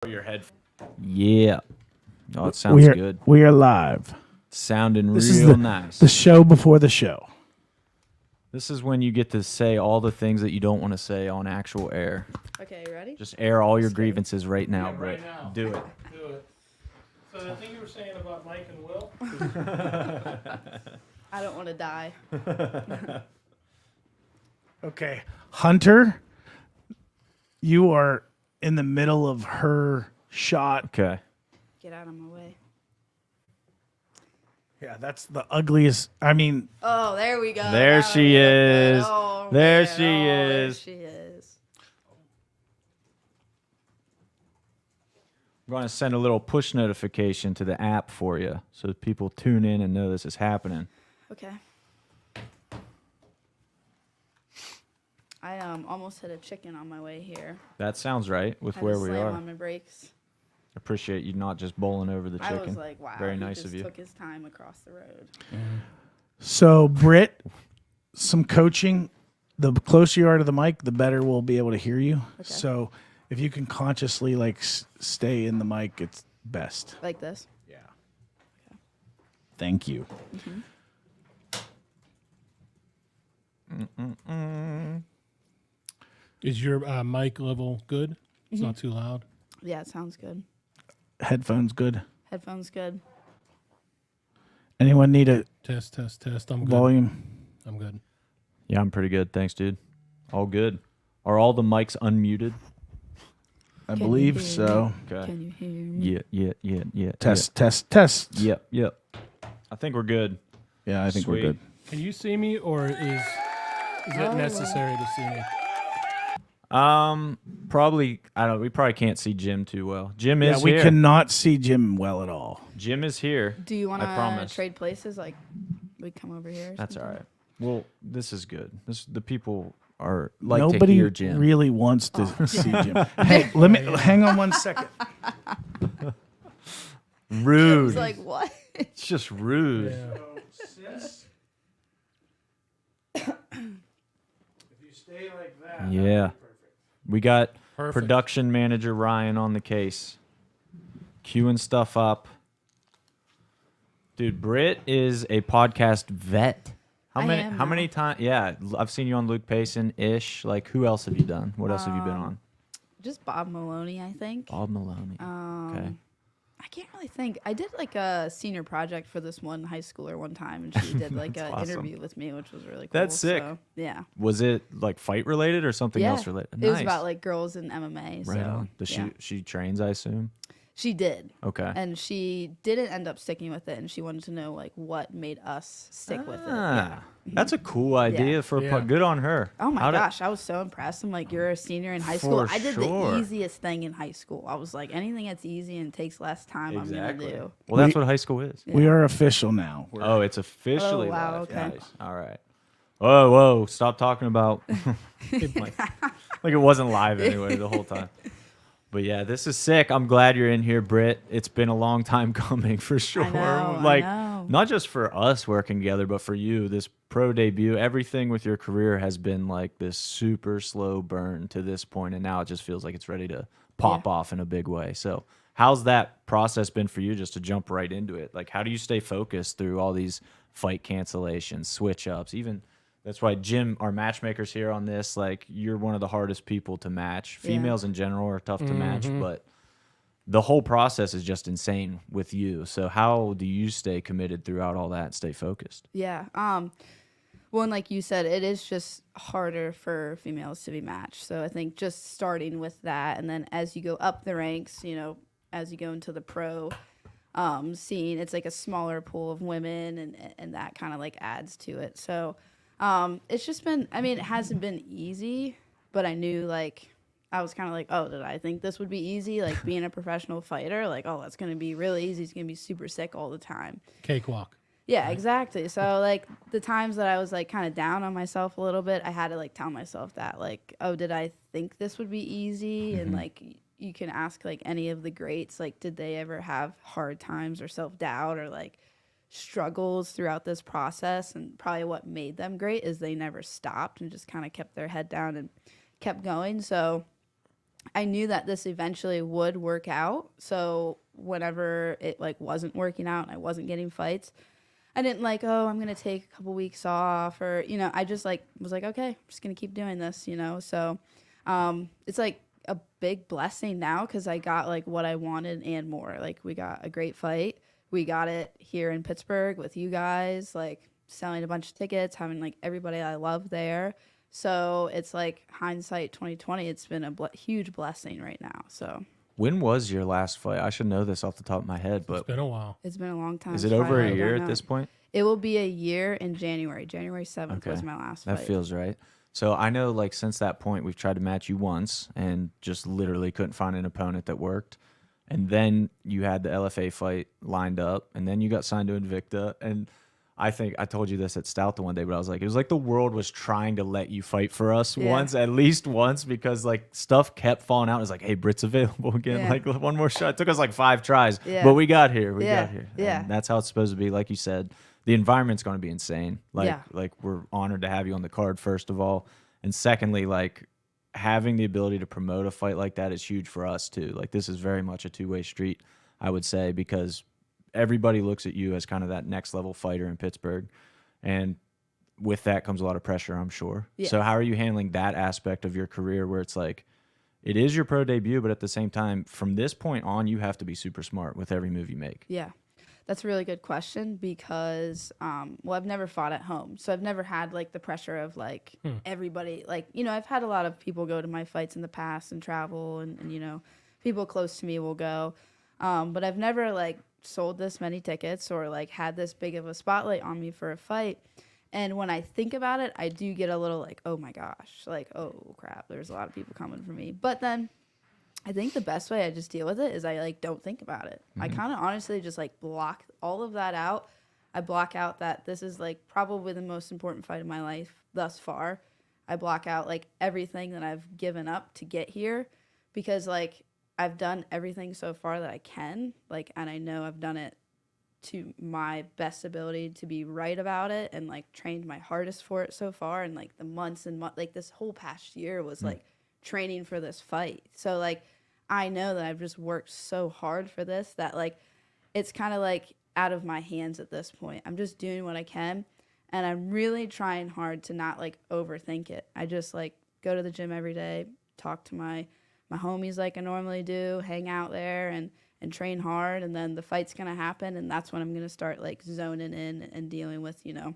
Your head. Yeah. Oh, it sounds good. We are live. Sounding This real is nice. the show before the show. This is when you get to say all the things that you don't want to say on actual air. Okay, you ready? Just air all your grievances right now, Britt. Right now. Do it. Do it. So the thing you were saying about Mike and Will? I don't want to die. Okay. Hunter, you are in the middle of her shot. Okay. Get out of my way. Yeah, that's the ugliest. I mean, Oh, there we go. There Now she we look good. is. Oh, There man. she There is. she is. I'm going to send a little push notification to the app for you so that people tune in and know this is happening. Okay. I almost hit a chicken on my way here. That sounds right with Had where to we slam are. on my brakes. Appreciate you not just bowling over the I chicken. was like, wow. Very he nice just of you. took his time across the road. so Britt, some coaching. The closer you are to the mic, the better we'll be able to hear you. Okay. So if you can consciously stay in the mic, it's best. Like this. Yeah. Thank you. Is your mic level good? It's not too loud. Yeah, it sounds good. Headphones good. Headphones good. Anyone need a Test. I'm good. volume? I'm good. Yeah, I'm pretty good. Thanks, dude. All good. Are all the mics unmuted? I Can you believe hear so. Okay. Can you hear me? Yeah. Test. Yep. I think we're good. Yeah, I think Sweet. we're good. Can you see me, or is it necessary to see me? Probably. I don't. We probably can't see Jim too well. Jim Yeah, is we here. cannot see Jim well at all. Jim is here. Do you want I promise. to trade places? Like, we come over here? Or That's all something? right. Well, this is good. The people are like to Nobody hear Jim. really wants to see Jim. Hey, let me hang on one second. I Rude. was like, what? It's just rude. If you stay like that, Yeah. We got Perfect. production manager Ryan on the case, queuing stuff up. Dude, Britt is a podcast vet. How I many? am How now. many times? Yeah, I've seen you on Luke Payson ish. Like, who else have you done? What else have you been on? Just Bob Maloney, I think. Bob Maloney. Okay. I can't really think. I did like a senior project for this one high schooler one time, and she did like an awesome. interview with me, which was really cool. That's sick. So, yeah. Was it like fight related or something Yeah. else related? It was Nice. about like girls in MMA. Right so, on. Does yeah. she trains? I assume. She did. Okay. And she didn't end up sticking with it, and she wanted to know like what made us stick with it. Ah, Yeah. that's a cool idea Yeah. for a Yeah. good on her. Oh my How did- gosh, I was so impressed. I'm like, you're a senior in high school. For I did sure. the easiest thing in high school. I was like, anything that's easy and takes less time, I'm gonna do. Well, that's what high school is. we are official now. Oh, it's officially Oh, wow, live. okay. Nice. All right. Whoa. Stop talking about like it wasn't live anyway the whole time. But yeah, this is sick. I'm glad you're in here, Britt. It's been a long time coming for sure. know, I like know. not just for us working together, but for you. This pro debut, everything with your career has been like this super slow burn to this point, and now it just feels like it's ready to pop off in a big way. So how's that process been for you, just to jump right into it? Like, how do you stay focused through all these fight cancellations, switch ups, even that's why Jim, our matchmaker's here on this. Like, you're one of the hardest people to match. Yeah. Females in general are tough to match, but the whole process is just insane with you. So how do you stay committed throughout all that and stay focused? Yeah. Well, and like you said, it is just harder for females to be matched. So I think just starting with that, and then as you go up the ranks, you know, as you go into the pro scene, it's like a smaller pool of women, and that kind of like adds to it. So it's just been, I mean, it hasn't been easy, but I knew like, I was kind of like, oh, did I think this would be easy? Like being a professional fighter, like, oh, that's going to be really easy. It's going to be super sick all the time. Cakewalk. Yeah, exactly. So like the times that I was like kind of down on myself a little bit, I had to like tell myself that like, oh, did I think this would be easy? And like you can ask like any of the greats, like, did they ever have hard times or self-doubt or like struggles throughout this process? And probably what made them great is they never stopped and just kind of kept their head down and kept going. So I knew that this eventually would work out. So whenever it like wasn't working out and I wasn't getting fights, I didn't like, oh, I'm going to take a couple weeks off, or, you know, I just like was like, okay, I'm just going to keep doing this, you know? So it's like a big blessing now, because I got like what I wanted and more. Like, we got a great fight. We got it here in Pittsburgh with you guys, like selling a bunch of tickets, having like everybody I love there. So it's like hindsight 2020. It's been a huge blessing right now. So When was your last fight? I should know this off the top of my head, It's but been a while. it's been a long time. is it so I over a don't year know. at this point? It will be a year in January. January 7th Okay. was my last That fight. feels right. So I know, like, since that point, we've tried to match you once and just literally couldn't find an opponent that worked. And then you had the LFA fight lined up, and then you got signed to Invicta. And I think I told you this at Stout the one day, but I was like, it was like the world was trying to let you fight for us Yeah. once, at least once, because like stuff kept falling out. It was like, hey, Britt's available again. Yeah. Like, one more shot. It took us like 5 tries, Yeah. but we got here. We Yeah. got here. Yeah. And that's how it's supposed to be. Like you said, the environment's going to be insane. Like, Yeah. like we're honored to have you on the card, first of all. And secondly, like, having the ability to promote a fight like that is huge for us too. Like, this is very much a two-way street, I would say, because everybody looks at you as kind of that next level fighter in Pittsburgh. And with that comes a lot of pressure, I'm sure. Yeah. So how are you handling that aspect of your career where it's like, it is your pro debut, but at the same time, from this point on, you have to be super smart with every move you make? Yeah. That's a really good question, because, well, I've never fought at home. So I've never had like the pressure of like everybody, like, you know, I've had a lot of people go to my fights in the past and travel, and you know, people close to me will go. But I've never like sold this many tickets or like had this big of a spotlight on me for a fight. And when I think about it, I do get a little like, oh my gosh, like, oh crap, there's a lot of people coming for me. But then I think the best way I just deal with it is I like don't think about it. I kind of honestly just like block all of that out. I block out that this is like probably the most important fight of my life thus far. I block out like everything that I've given up to get here, because like I've done everything so far that I can, like, and I know I've done it to my best ability to be right about it, and like trained my hardest for it so far. And like the months and like this whole past year was like training for this fight. So like I know that I've just worked so hard for this that like it's kind of like out of my hands at this point. I'm just doing what I can, and I'm really trying hard to not like overthink it. I just like go to the gym every day, talk to my homies like I normally do, hang out there and train hard, and then the fight's gonna happen, and that's when I'm gonna start like zoning in and dealing with, you know,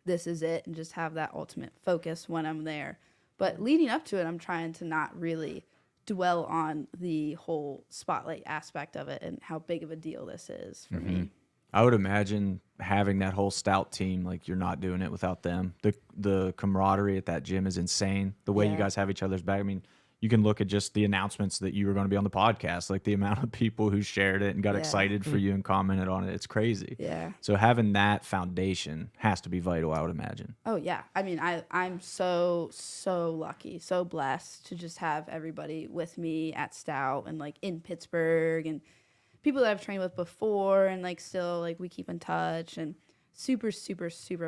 this is it, and just have that ultimate focus when I'm there. But leading up to it, I'm trying to not really dwell on the whole spotlight aspect of it and how big of a deal this is for me. I would imagine having that whole Stout team, like, you're not doing it without them. The camaraderie at that gym is insane. The way you Yeah. guys have each other's back. I mean, you can look at just the announcements that you were going to be on the podcast, like the amount of people who shared it and got Yeah. excited for you and commented on it. It's crazy. Yeah. So having that foundation has to be vital, I would imagine. Oh yeah. I mean, I'm so lucky, so blessed to just have everybody with me at Stout and like in Pittsburgh, and people that I've trained with before, and like still like we keep in touch, and super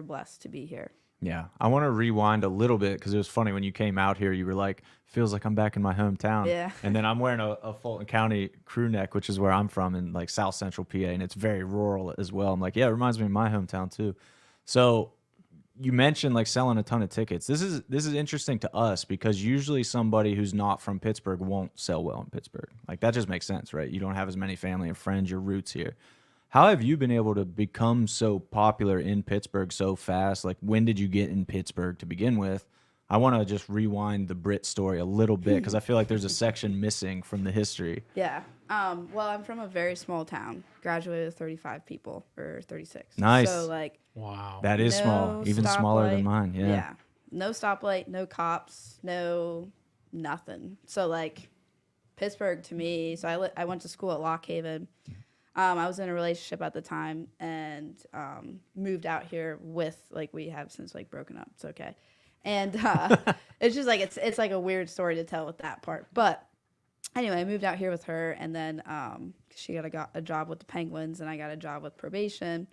blessed to be here. Yeah. I want to rewind a little bit because it was funny when you came out here, you were like, feels like I'm back in my hometown. Yeah. And then I'm wearing a Fulton County crew neck, which is where I'm from, in like South Central PA, and it's very rural as well. I'm like, yeah, it reminds me of my hometown too. So you mentioned like selling a ton of tickets. This is interesting to us because usually somebody who's not from Pittsburgh won't sell well in Pittsburgh. Like, that just makes sense, right? You don't have as many family and friends, your roots here. How have you been able to become so popular in Pittsburgh so fast? Like, when did you get in Pittsburgh to begin with? I want to just rewind the Britt story a little bit because I feel like there's a section missing from the history. Yeah. Well, I'm from a very small town. Graduated with 35 people, or 36. Nice. So like, Wow. That is small, even smaller than stoplight. mine. Yeah. No stoplight, no cops, no nothing. So like, Pittsburgh to me. So I went to school at Lock Haven. I was in a relationship at the time, and moved out here with, like, we have since like broken up. It's okay. And it's just like it's like a weird story to tell with that part. But anyway, I moved out here with her, and then she got a job with the Penguins, and I got a job with probation.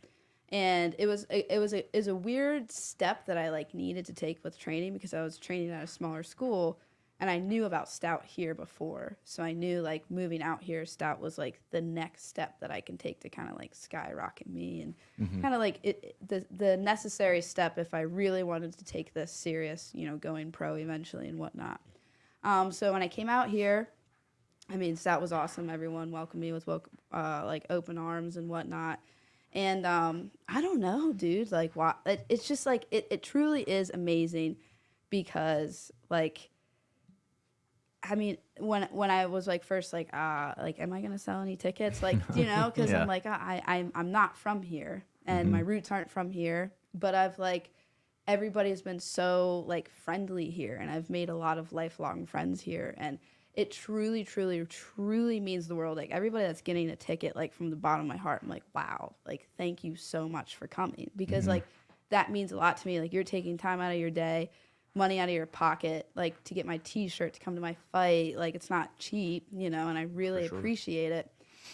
And it was a weird step that I like needed to take with training, because I was training at a smaller school, And I knew about Stout here before. So I knew like moving out here, Stout was like the next step that I can take to kind of like skyrocket me and kind of like the necessary step if I really wanted to take this serious, you know, going pro eventually and whatnot. So when I came out here, I mean, Stout was awesome. Everyone welcomed me with like open arms and whatnot. And I don't know, dude. Like, it's just like it truly is amazing because, like, I mean, when I was like first like am I gonna sell any tickets? Like, you know, because Yeah. I'm like I'm not from here and my roots aren't from here, but I've like everybody's been so like friendly here, and I've made a lot of lifelong friends here, and it truly, truly, truly means the world. Like everybody that's getting a ticket, like from the bottom of my heart, I'm like, wow, like thank you so much for coming, because like that means a lot to me. Like you're taking time out of your day, money out of your pocket, like to get my T-shirt to come to my fight. Like it's not cheap, you know, and I really appreciate it.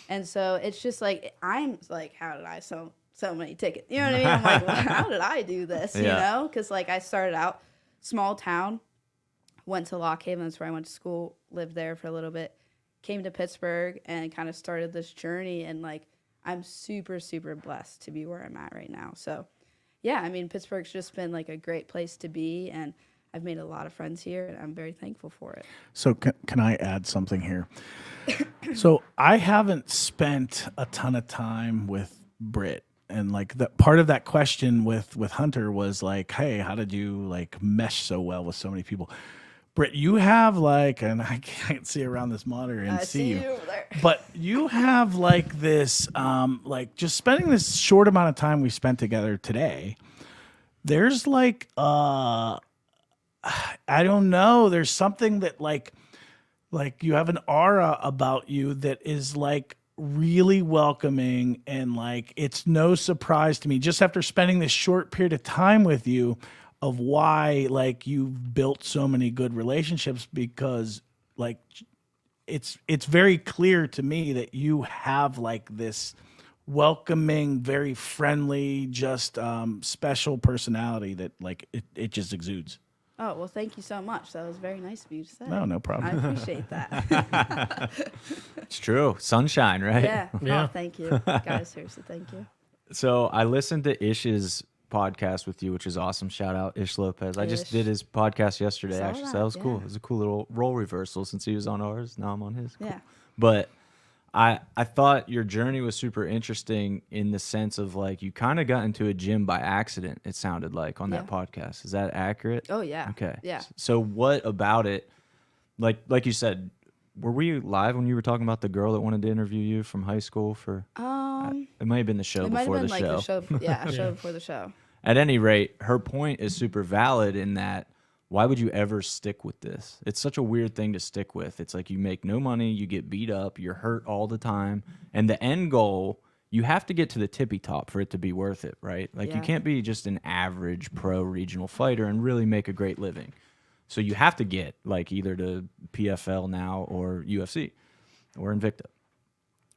And so it's just like I'm like, how did I sell so many tickets? You know what I mean? I'm like, well, how did I do this? You know, because like I started out small town. Went to Lock Haven, that's where I went to school, lived there for a little bit, came to Pittsburgh and kind of started this journey. And like, I'm super, super blessed to be where I'm at right now. So yeah, I mean, Pittsburgh's just been like a great place to be. And I've made a lot of friends here and I'm very thankful for it. So can I add something here? So I haven't spent a ton of time with Britt. And like that part of that question with Hunter was like, hey, how did you like mesh so well with so many people? Britt, you have like, and I can't see around this monitor and I see you, over there. but you have like this, like just spending this short amount of time we spent together today. There's like, I don't know. There's something that like you have an aura about you that is like really welcoming, and like it's no surprise to me just after spending this short period of time with you of why like you've built so many good relationships, because like it's very clear to me that you have like this welcoming, very friendly, just special personality that like it just exudes. Oh, well, thank you so much. That was very nice of you to say. No problem. I appreciate that. It's true. Sunshine, right? Yeah. Yeah. Oh, thank you. Guys, seriously, thank you. So I listened to Ish's podcast with you, which is awesome. Shout out Ish Lopez. I just Ish. did his podcast yesterday, Saw actually. So that, that was cool. yeah. It was a cool little role reversal since he was on ours. Now I'm on his. Cool. Yeah. But I thought your journey was super interesting in the sense of like you kind of got into a gym by accident, it sounded like on that Yeah. podcast. Is that accurate? Oh, yeah. Okay. Yeah. So what about it? Like you said, were we live when you were talking about the girl that wanted to interview you from high school for it might have been the show It might have before been the like show. the show. Yeah, a show before the show. At any rate, her point is super valid in that why would you ever stick with this? It's such a weird thing to stick with. It's like you make no money, you get beat up, you're hurt all the time, and the end goal, you have to get to the tippy top for it to be worth it, right? Like you Yeah. can't be just an average pro regional fighter and really make a great living. So you have to get like either to PFL now or UFC or Invicta.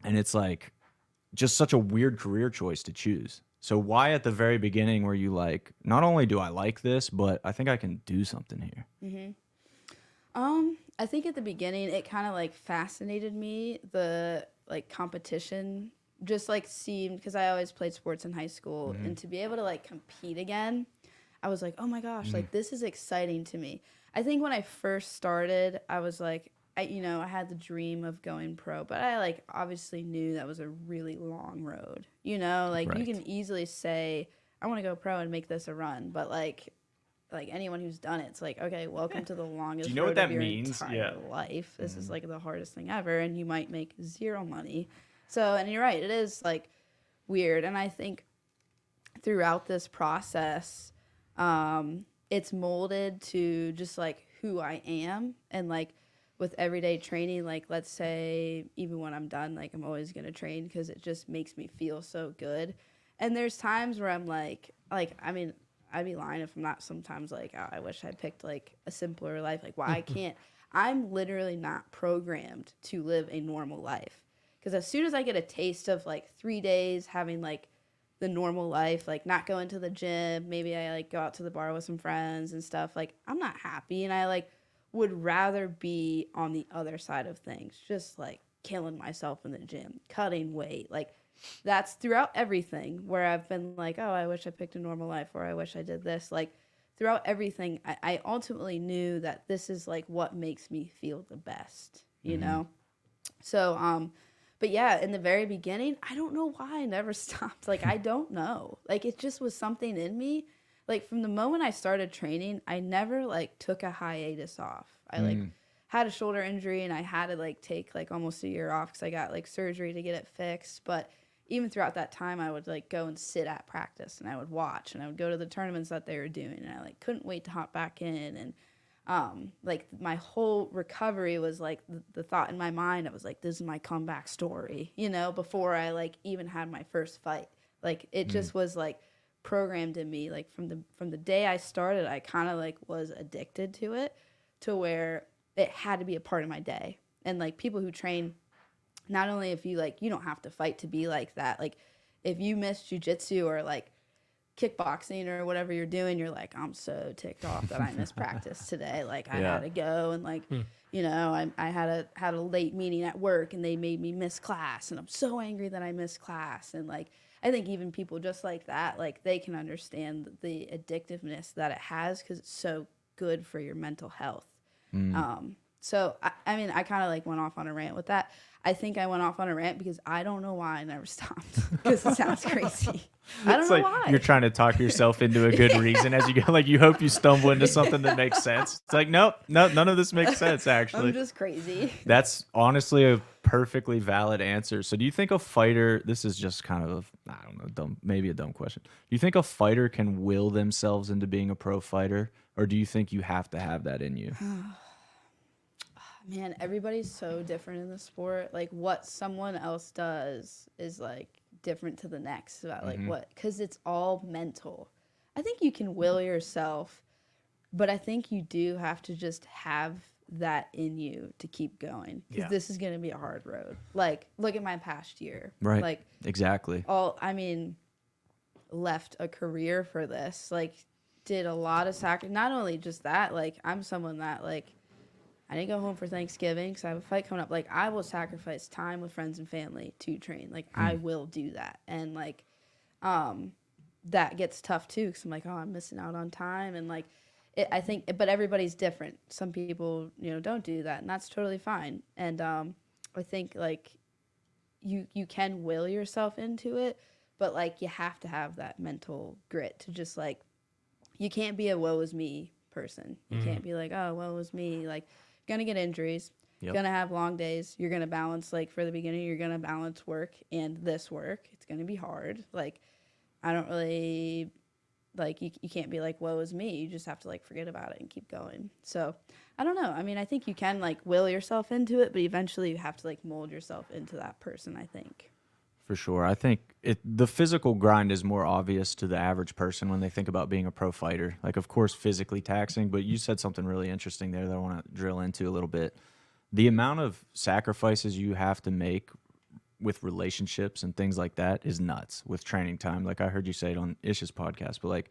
And it's like just such a weird career choice to choose. So why at the very beginning were you like, not only do I like this, but I think I can do something here? I think at the beginning it kind of like fascinated me, the like competition just like seemed, because I always played sports in high school, and to be able to like compete again, I was like, oh my gosh, like this is exciting to me. I think when I first started, I was like, I had the dream of going pro, but I like obviously knew that was a really long road. You know, like you Right. can easily say, I want to go pro and make this a run, but like anyone who's done it, it's like, okay, welcome to the longest know road what that of your means? entire Yeah. life. This is like the hardest thing ever, and you might make zero money. So, and you're right, it is like weird. And I think throughout this process, it's molded to just like who I am, and like with everyday training, like let's say even when I'm done, like I'm always gonna train because it just makes me feel so good. And there's times where I'm like I mean, I'd be lying if I'm not sometimes like, oh, I wish I picked like a simpler life. Like why I can't. I'm literally not programmed to live a normal life, because as soon as I get a taste of like 3 days having like the normal life, like not going to the gym, maybe I like go out to the bar with some friends and stuff, like I'm not happy, and I like would rather be on the other side of things, just like killing myself in the gym, cutting weight. Like that's throughout everything where I've been like, oh, I wish I picked a normal life, or I wish I did this. Like throughout everything, I ultimately knew that this is like what makes me feel the best, you know? So, but yeah, in the very beginning, I don't know why I never stopped. Like, I don't know. Like, it just was something in me. Like, from the moment I started training, I never, like, took a hiatus off. I, like, had a shoulder injury, and I had to, like, take, like, almost a year off because I got, like, surgery to get it fixed. But even throughout that time, I would, like, go and sit at practice, and I would watch, and I would go to the tournaments that they were doing, and I, like, couldn't wait to hop back in. And like my whole recovery was like the thought in my mind, I was like, this is my comeback story, you know, before I like even had my first fight. Like it just was like programmed in me. Like from the day I started, I kind of like was addicted to it, to where it had to be a part of my day. And like people who train, not only if you like, you don't have to fight to be like that. Like if you miss jujitsu or like kickboxing or whatever you're doing, you're like, I'm so ticked off that I missed practice today. Like I had to go, and like, you know, I had a late meeting at work, and they made me miss class, and I'm so angry that I missed class. And like, I think even people just like that, like they can understand the addictiveness that it has, because it's so good for your mental health. So I mean, I kind of like went off on a rant with that. I think I went off on a rant because I don't know why I never stopped, because it sounds crazy. I don't know why. You're trying to talk yourself into a good reason as you go. Like you hope you stumble into something that makes sense. It's like, nope, none of this makes sense, actually. I'm just crazy. That's honestly a perfectly valid answer. So do you think a fighter, this is just kind of, I don't know, maybe a dumb question. Do you think a fighter can will themselves into being a pro fighter, or do you think you have to have that in you? Man, everybody's so different in the sport. Like what someone else does is like different to the next about like what, because it's all mental. I think you can will yourself, but I think you do have to just have that in you to keep going, because this is going to be a hard road. Like look at my past year. Right. Like exactly. Left a career for this, like did a lot of not only just that, like I'm someone that like I didn't go home for Thanksgiving because I have a fight coming up. Like, I will sacrifice time with friends and family to train. Like, I will do that. And, like, that gets tough, too, because I'm like, oh, I'm missing out on time. And, like, I think, but everybody's different. Some people, you know, don't do that, and that's totally fine. And I think, like, you can will yourself into it, but, like, you have to have that mental grit to just, like, you can't be a woe is me person. You can't be like, oh, woe is me. Like, gonna get injuries, gonna have long days, you're gonna balance, like for the beginning, you're gonna balance work and this work. It's gonna be hard. Like I don't really like you can't be like woe is me. You just have to like forget about it and keep going. So I don't know. I mean, I think you can like will yourself into it, but eventually you have to like mold yourself into that person, I think. For sure. I think the physical grind is more obvious to the average person when they think about being a pro fighter. Like, of course, physically taxing, but you said something really interesting there that I want to drill into a little bit. The amount of sacrifices you have to make with relationships and things like that is nuts with training time. Like I heard you say it on Ish's podcast, but like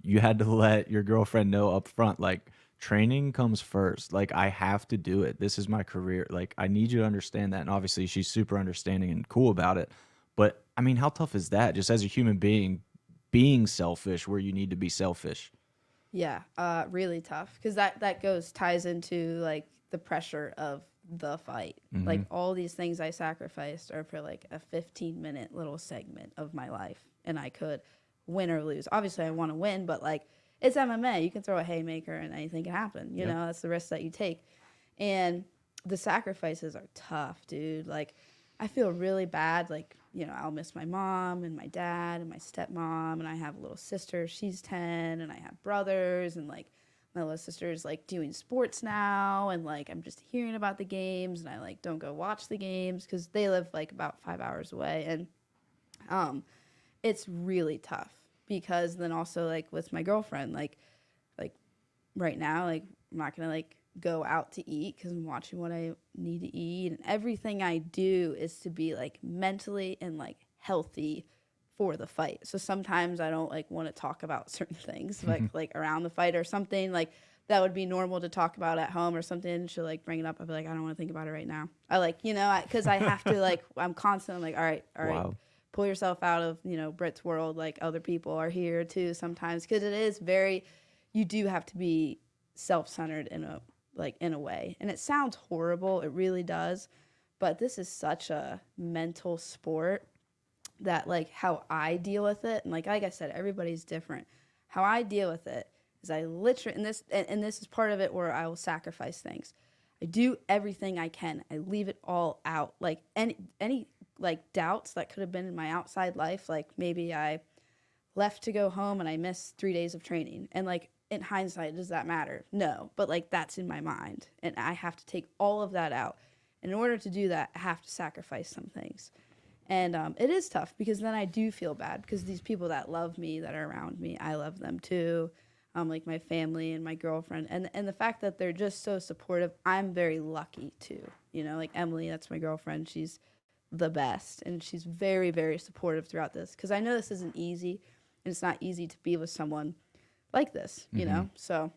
you had to let your girlfriend know up front, like training comes first. Like I have to do it. This is my career. Like I need you to understand that. And obviously she's super understanding and cool about it. But I mean, how tough is that just as a human being selfish where you need to be selfish? Yeah, really tough, because that ties into like the pressure of the fight. Like all these things I sacrificed are for like a 15-minute little segment of my life, and I could win or lose. Obviously I want to win, but like it's MMA. You can throw a haymaker and anything can happen. You know, that's the risk that you take. And the sacrifices are tough, dude. Like I feel really bad. Like, you know, I'll miss my mom and my dad and my stepmom, and I have a little sister, she's 10, and I have brothers, and like my little sister's like doing sports now, and like I'm just hearing about the games, and I like don't go watch the games because they live like about 5 hours away. And it's really tough, because then also like with my girlfriend, like right now, like I'm not gonna like go out to eat because I'm watching what I need to eat, and everything I do is to be like mentally and like healthy for the fight. So sometimes I don't like want to talk about certain things like around the fight or something, like, that would be normal to talk about at home or something, and she'll like bring it up. I'll be like, I don't want to think about it right now. I like, because I have to like, I'm constantly like, all right, Wow. pull yourself out of, Britt's world. Like other people are here too sometimes, because it is very, you do have to be self-centered in a way. And it sounds horrible. It really does. But this is such a mental sport that like how I deal with it. And like I said, everybody's different. How I deal with it is I literally, and this is part of it where I will sacrifice things. I do everything I can. I leave it all out. Like any like doubts that could have been in my outside life, like maybe I left to go home and I missed 3 days of training. And like in hindsight, does that matter? No, but like that's in my mind. And I have to take all of that out. And in order to do that, I have to sacrifice some things. And it is tough because then I do feel bad because these people that love me, that are around me, I love them too. Like my family and my girlfriend. And the fact that they're just so supportive, I'm very lucky too. Like Emily, that's my girlfriend. She's the best. And she's very, very supportive throughout this. Because I know this isn't easy. And it's not easy to be with someone like this, So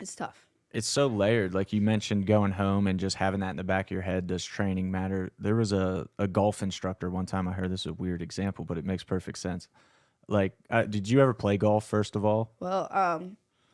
it's tough. It's so layered. Like you mentioned going home and just having that in the back of your head. Does training matter? There was a golf instructor one time. I heard this is a weird example, but it makes perfect sense. Like, did you ever play golf, first of all? Well,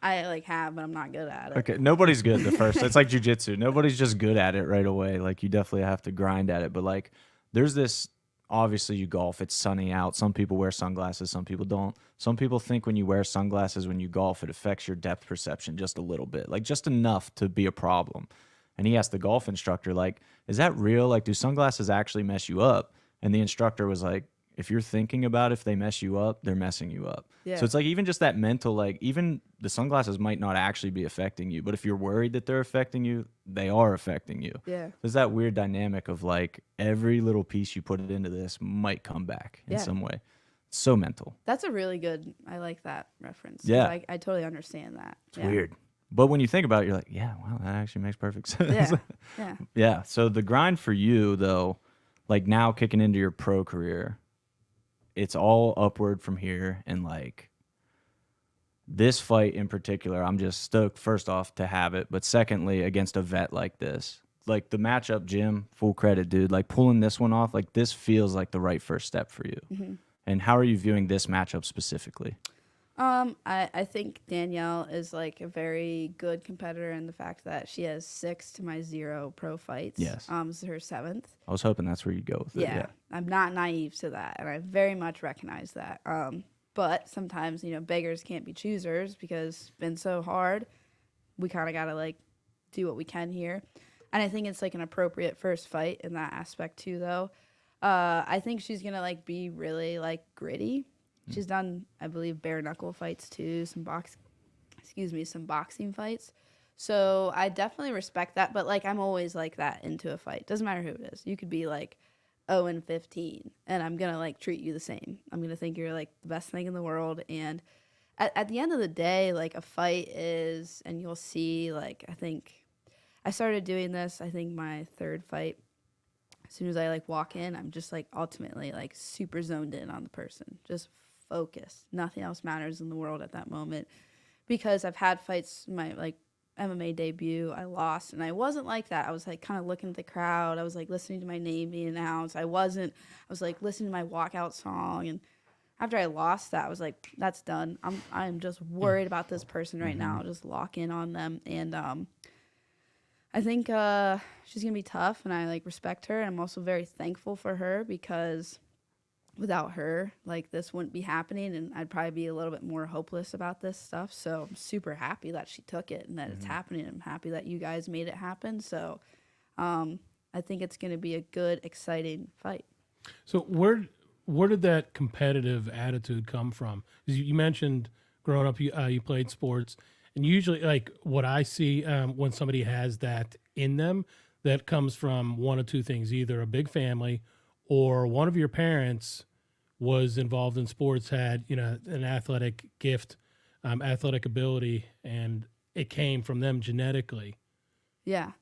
I like have, but I'm not good at it. Okay, nobody's good the first. It's like jujitsu. Nobody's just good at it right away. Like, you definitely have to grind at it. But, like, there's this, obviously you golf, it's sunny out. Some people wear sunglasses, some people don't. Some people think when you wear sunglasses when you golf, it affects your depth perception just a little bit. Like, just enough to be a problem. And he asked the golf instructor, like, is that real? Like, do sunglasses actually mess you up? And the instructor was like, if you're thinking about if they mess you up, they're messing you up. Yeah. So it's like even just that mental, like even the sunglasses might not actually be affecting you, but if you're worried that they're affecting you, they are affecting you. Yeah. There's that weird dynamic of like every little piece you put it into this might come back in some way. It's so mental. That's a really good, I like that reference. Yeah. I totally understand that. It's weird. But when you think about it, you're like, yeah, wow, that actually makes perfect sense. Yeah. Yeah. Yeah. So the grind for you though, like now kicking into your pro career, it's all upward from here. And like this fight in particular, I'm just stoked first off to have it. But secondly, against a vet like this, like the matchup, Jim, full credit, dude, like pulling this one off, like this feels like the right first step for you. Mm-hmm. And how are you viewing this matchup specifically? I think Danielle is like a very good competitor in the fact that she has 6 to my 0 pro fights. Yes. This is her 7th. I was hoping that's where you'd go with it. Yeah. I'm not naive to that, and I very much recognize that. But sometimes, beggars can't be choosers because it's been so hard. We kind of got to like do what we can here. And I think it's like an appropriate first fight in that aspect too, though. I think she's going to like be really like gritty. She's done, I believe, bare knuckle fights too, some boxing fights. So I definitely respect that. But like, I'm always like that into a fight. Doesn't matter who it is. You could be like 0-15, and I'm gonna like treat you the same. I'm gonna think you're like the best thing in the world. And at the end of the day, like a fight is, and you'll see. Like I think I started doing this. I think my 3rd fight. As soon as I like walk in, I'm just like ultimately like super zoned in on the person. Just focus. Nothing else matters in the world at that moment. Because I've had fights, my like MMA debut, I lost, and I wasn't like that. I was like kind of looking at the crowd. I was like listening to my name being announced. I was like listening to my walkout song, and after I lost that, I was like, that's done. I'm just worried about this person right now. I'll just lock in on them. And I think she's gonna be tough, and I like respect her. And I'm also very thankful for her because without her, like this wouldn't be happening, and I'd probably be a little bit more hopeless about this stuff. So I'm super happy that she took it and that it's happening. I'm happy that you guys made it happen. So I think it's gonna be a good, exciting fight. So where did that competitive attitude come from? 'Cause you mentioned growing up, you played sports. And usually, like what I see when somebody has that in them, that comes from one of two things: either a big family, or one of your parents was involved in sports, had an athletic gift, athletic ability, and it came from them genetically. Yeah.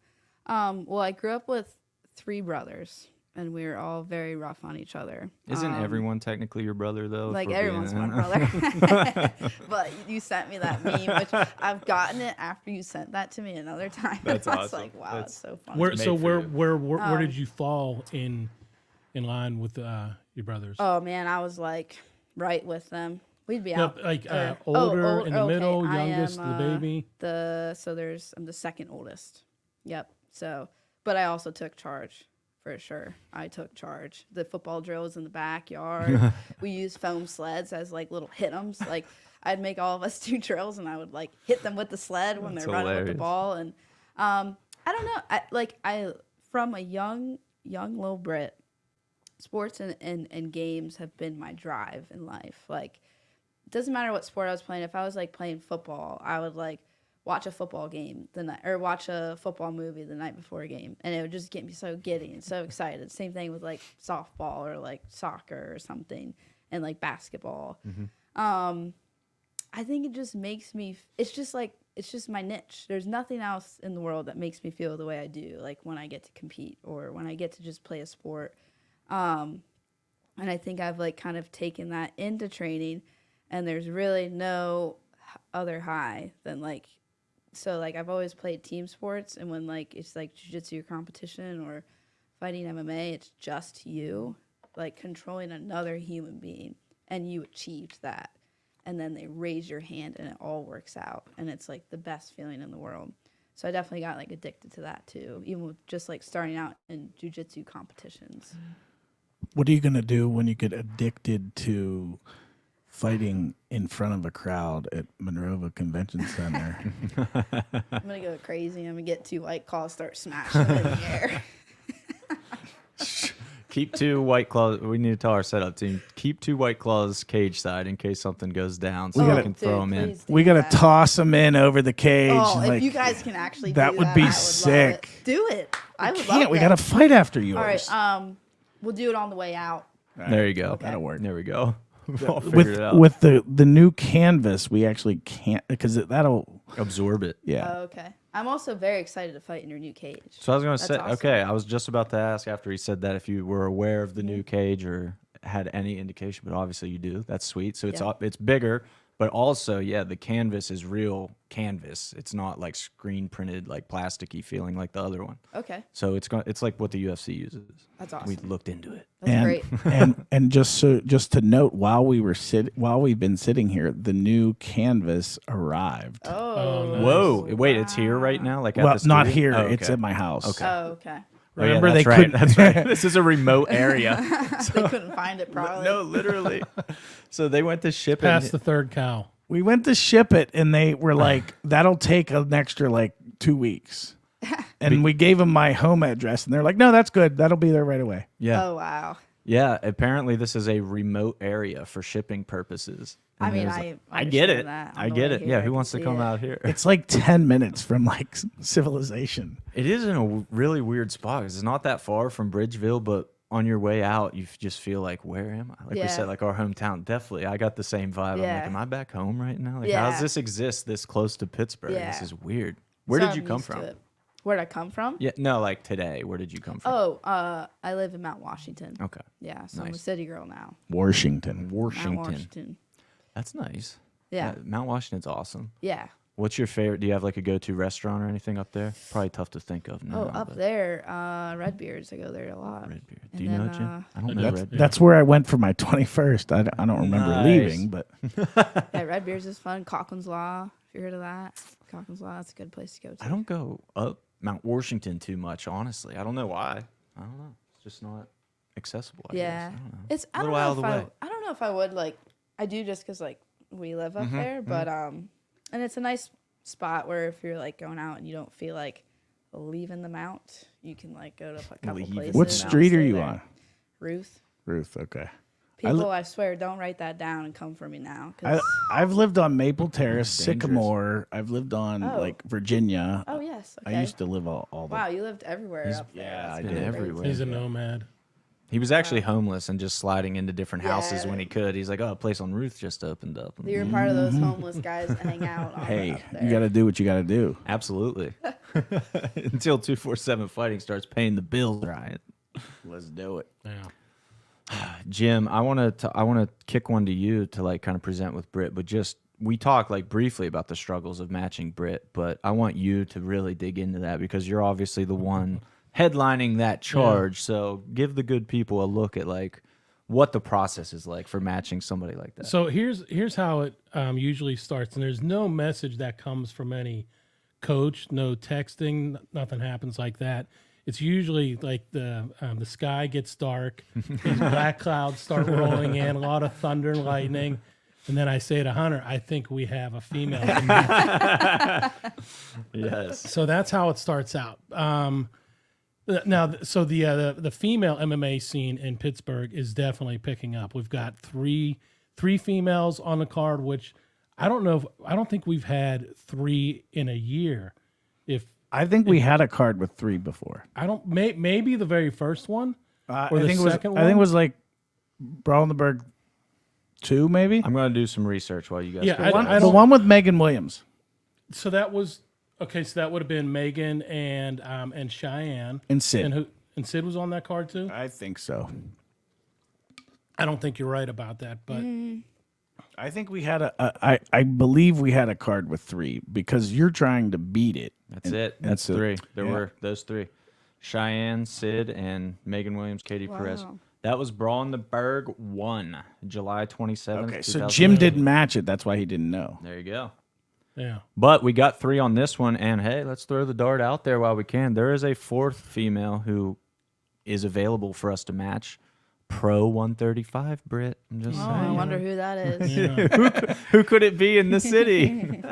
Well, I grew up with 3 brothers, and we were all very rough on each other. Isn't everyone technically your brother though? Like for everyone's being- my brother. But you sent me that meme, which I've gotten it after you sent that to me another time. That's I was awesome. like, wow, that's so funny. Where, made so for where you. where did you fall in line with your brothers? Oh man, I was like right with them. We'd be No, out like or- older, in the okay, middle, I youngest, am, the baby. I'm the second oldest. Yep. So, but I also took charge for sure. I took charge. The football drills in the backyard. We used foam sleds as like little hit 'ems. Like I'd make all of us do drills, and I would like hit them with the sled when That's they're running with the hilarious. ball. And I don't know. I from a young little Brit, sports and games have been my drive in life. Like it doesn't matter what sport I was playing. If I was like playing football, I would like watch a football game the night or watch a football movie the night before a game, and it would just get me so giddy and so excited. Same thing with like softball or like soccer or something, and like basketball. I think it just makes me. It's just my niche. There's nothing else in the world that makes me feel the way I do. Like when I get to compete or when I get to just play a sport. And I think I've like kind of taken that into training, and there's really no other high than like. So like I've always played team sports, and when like it's like jiu-jitsu competition or fighting MMA, it's just you like controlling another human being, and you achieved that, and then they raise your hand and it all works out, and it's like the best feeling in the world. So I definitely got like addicted to that too, even with just like starting out in jiu-jitsu competitions. What are you going to do when you get addicted to fighting in front of a crowd at Monrovia Convention Center? I'm gonna go crazy. I'm gonna get 2 White Claws, start smashing them in the air. Keep 2 White Claws. We need to tell our setup team. Keep 2 White Claws cage side in case something goes down, so we gotta- can throw them in. please do We got to that. toss them in over the cage. Oh, like, if you guys can actually that do would that, be I would sick. Love it. Do it. I would love can't. We that. got to fight after yours. All right. We'll do it on the way out. There you go. That'll work. There we go. We've all figured it out. With the new canvas, we actually can't because that'll Absorb it. yeah. Oh, okay. I'm also very excited to fight in your new cage. So I was going to That's say, awesome. okay, I was just about to ask after he said that if you were aware of the new cage or had any indication, but obviously you do. That's sweet. So it's Yeah. it's bigger, but also, yeah, the canvas is real canvas. It's not like screen printed, like plasticky feeling like the other one. Okay. So it's like what the UFC uses. That's We awesome. looked into it. That's and, great. and just to note, while we've been sitting here, the new canvas arrived. Oh. nice. Whoa! Wait, it's here right now. Like at well, the not studio? here. Oh, It's okay. at my house. Okay. Oh, okay. Oh, yeah, Remember, that's they right. couldn't- That's right. This is a remote area. They couldn't find it probably. No, literally. So they went to ship Past it. the third cow. We went to ship it, and they were like, "That'll take an extra like 2 weeks." And we gave them my home address, and they're like, "No, that's good. That'll be there right away." Yeah. Oh wow. Yeah, apparently this is a remote area for shipping purposes. I And mean, there's- I get it. understand that. On I the get way it. here, Yeah, I who can wants to see come it. out here? It's like 10 minutes from like civilization. It is in a really weird spot 'cause it's not that far from Bridgeville, but on your way out, you just feel like, where am I? Like we Yeah. said, like our hometown. Definitely, I got the same vibe. I'm Yeah. like, am I back home right now? Like, how does Yeah. this exist this close to Pittsburgh? This Yeah. is weird. Where So did you I'm come used to from? it. Where'd I come from? Yeah, no, like today. Where did you come from? Oh, I live in Mount Washington. Okay, Yeah, so I'm a Nice. city girl now. Washington. Mount Washington. Washington. That's nice. Yeah. Mount Washington's awesome. Yeah. What's your favorite? Do you have like a go-to restaurant or anything up there? Probably tough to think of now. Oh, up but there, Redbeards. I go there a lot. Redbeard. And Do you know then, Jim? I don't know That's- Redbeard. That's where I went for my 21st. I don't remember Nice. leaving, but Yeah, Redbeards is fun. Cochran's Law. If you heard of that, Cochran's Law. That's a good place to go to. I don't go up Mount Washington too much, honestly. I don't know why. I don't know. It's just not accessible. I Yeah, guess. I don't know. it's. I A don't little know out if of the I. way. I don't know if I would like. I do just because like we live up there, but and it's a nice spot where if you're like going out and you don't feel like leaving the mount, you can like go to a couple Leaving places. the what and street are stay you there. on? Ruth. Ruth, okay. People, I swear, don't write that down and come for me now. 'Cause- I've lived on Maple Terrace, Dangerous. Sycamore. I've lived on Oh. like Virginia. oh yes. Okay. I used to live all the Wow, you lived everywhere up there. yeah, That's I Been did. everywhere. He's a nomad. He was actually homeless and just sliding into different houses Yeah. when he could. He's like, oh, a place on Ruth just opened up. You're part of those homeless guys that hang out. On Hey, up there. you got to do what you got to do. Absolutely. Until 247 Fighting starts paying the bills, right? Let's do it. Yeah. Jim, I want to kick one to you to like kind of present with Britt, but just we talked like briefly about the struggles of matching Britt, but I want you to really dig into that because you're obviously the one headlining that charge. So give the good people a look at like what the process is like for matching somebody like that. So here's how it usually starts, and there's no message that comes from any coach, no texting, nothing happens like that. It's usually like the sky gets dark, these black clouds start rolling in, a lot of thunder and lightning, and then I say to Hunter, I think we have a female. Yes. So that's how it starts out. Now, so the female MMA scene in Pittsburgh is definitely picking up. We've got three females on the card, which I don't think we've had 3 in a year. I think we had a card with 3 before. Maybe the very first one or I the think second one. I think it was like Brawl in the Burgh 2, maybe. I'm going to do some research while you guys. Yeah, go I through don't- The one with Megan Williams So that was okay. So that would have been Megan and Cheyenne and Sid. and Sid was on that card too. I think so. I don't think you're right about that, but I think we had I believe we had a card with 3 because you're trying to beat it. That's it. and That's so- 3. There yeah. were those 3. Cheyenne, Sid, and Megan Williams, Katie Perez. That was Brawl in the Burgh 1, July 27th. Okay, so Jim 2008. didn't match it. That's why he didn't know. There you go. yeah. But we got 3 on this one, and hey, let's throw the dart out there while we can. There is a 4th female who is available for us to match. Pro 135, Britt. I'm just Oh, I saying. wonder who that is. Who could it be in the city?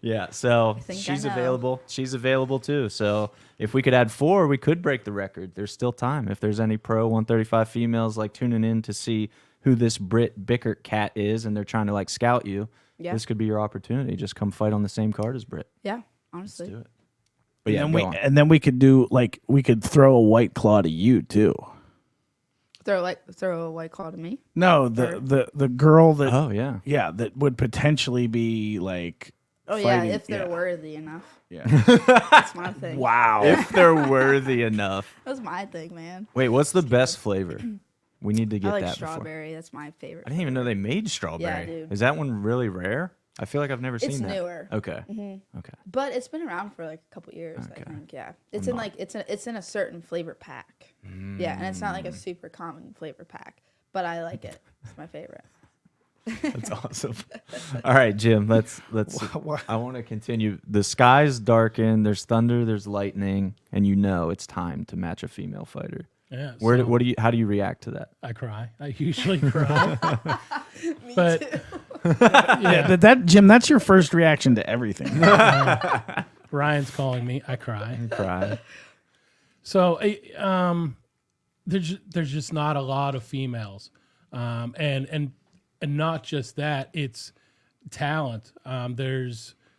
Yeah, so think I she's know. available. She's available too. So if we could add 4, we could break the record. There's still time. If there's any Pro 135 females like tuning in to see who this Britt Bickhart cat is, and they're trying to like scout you, Yeah. this could be your opportunity. Just come fight on the same card as Britt. Yeah, Let's honestly. do it. But yeah, and go then on. and then we could do like we could throw a white claw to you too. Throw a white claw to me. No, the girl that Oh yeah. that would potentially be like Oh fighting- yeah, if they're yeah. worthy enough. Yeah. That's my thing. Wow. If they're worthy enough. That's my thing, man. Wait, what's the best flavor? We need to get I like that before. strawberry. That's my favorite. I didn't even know they made strawberry. do. Is that one really rare? I feel like I've never It's seen that. newer. Okay. Mm-hmm. Okay. But it's been around for like a couple years, Okay. I think. Yeah, it's in like it's in a certain flavor pack. Yeah, and it's not like a super common flavor pack, but I like it. It's my favorite. That's awesome. All right, Jim, let's I want to continue. The skies darken, there's thunder, there's lightning, and you know it's time to match a female fighter. Yeah. Where so how do you react to that? I cry. I usually cry. But Yeah, that Jim, that's your first reaction to everything. Ryan's calling me. I cry. Cry. So there's just not a lot of females, and not just that, it's talent.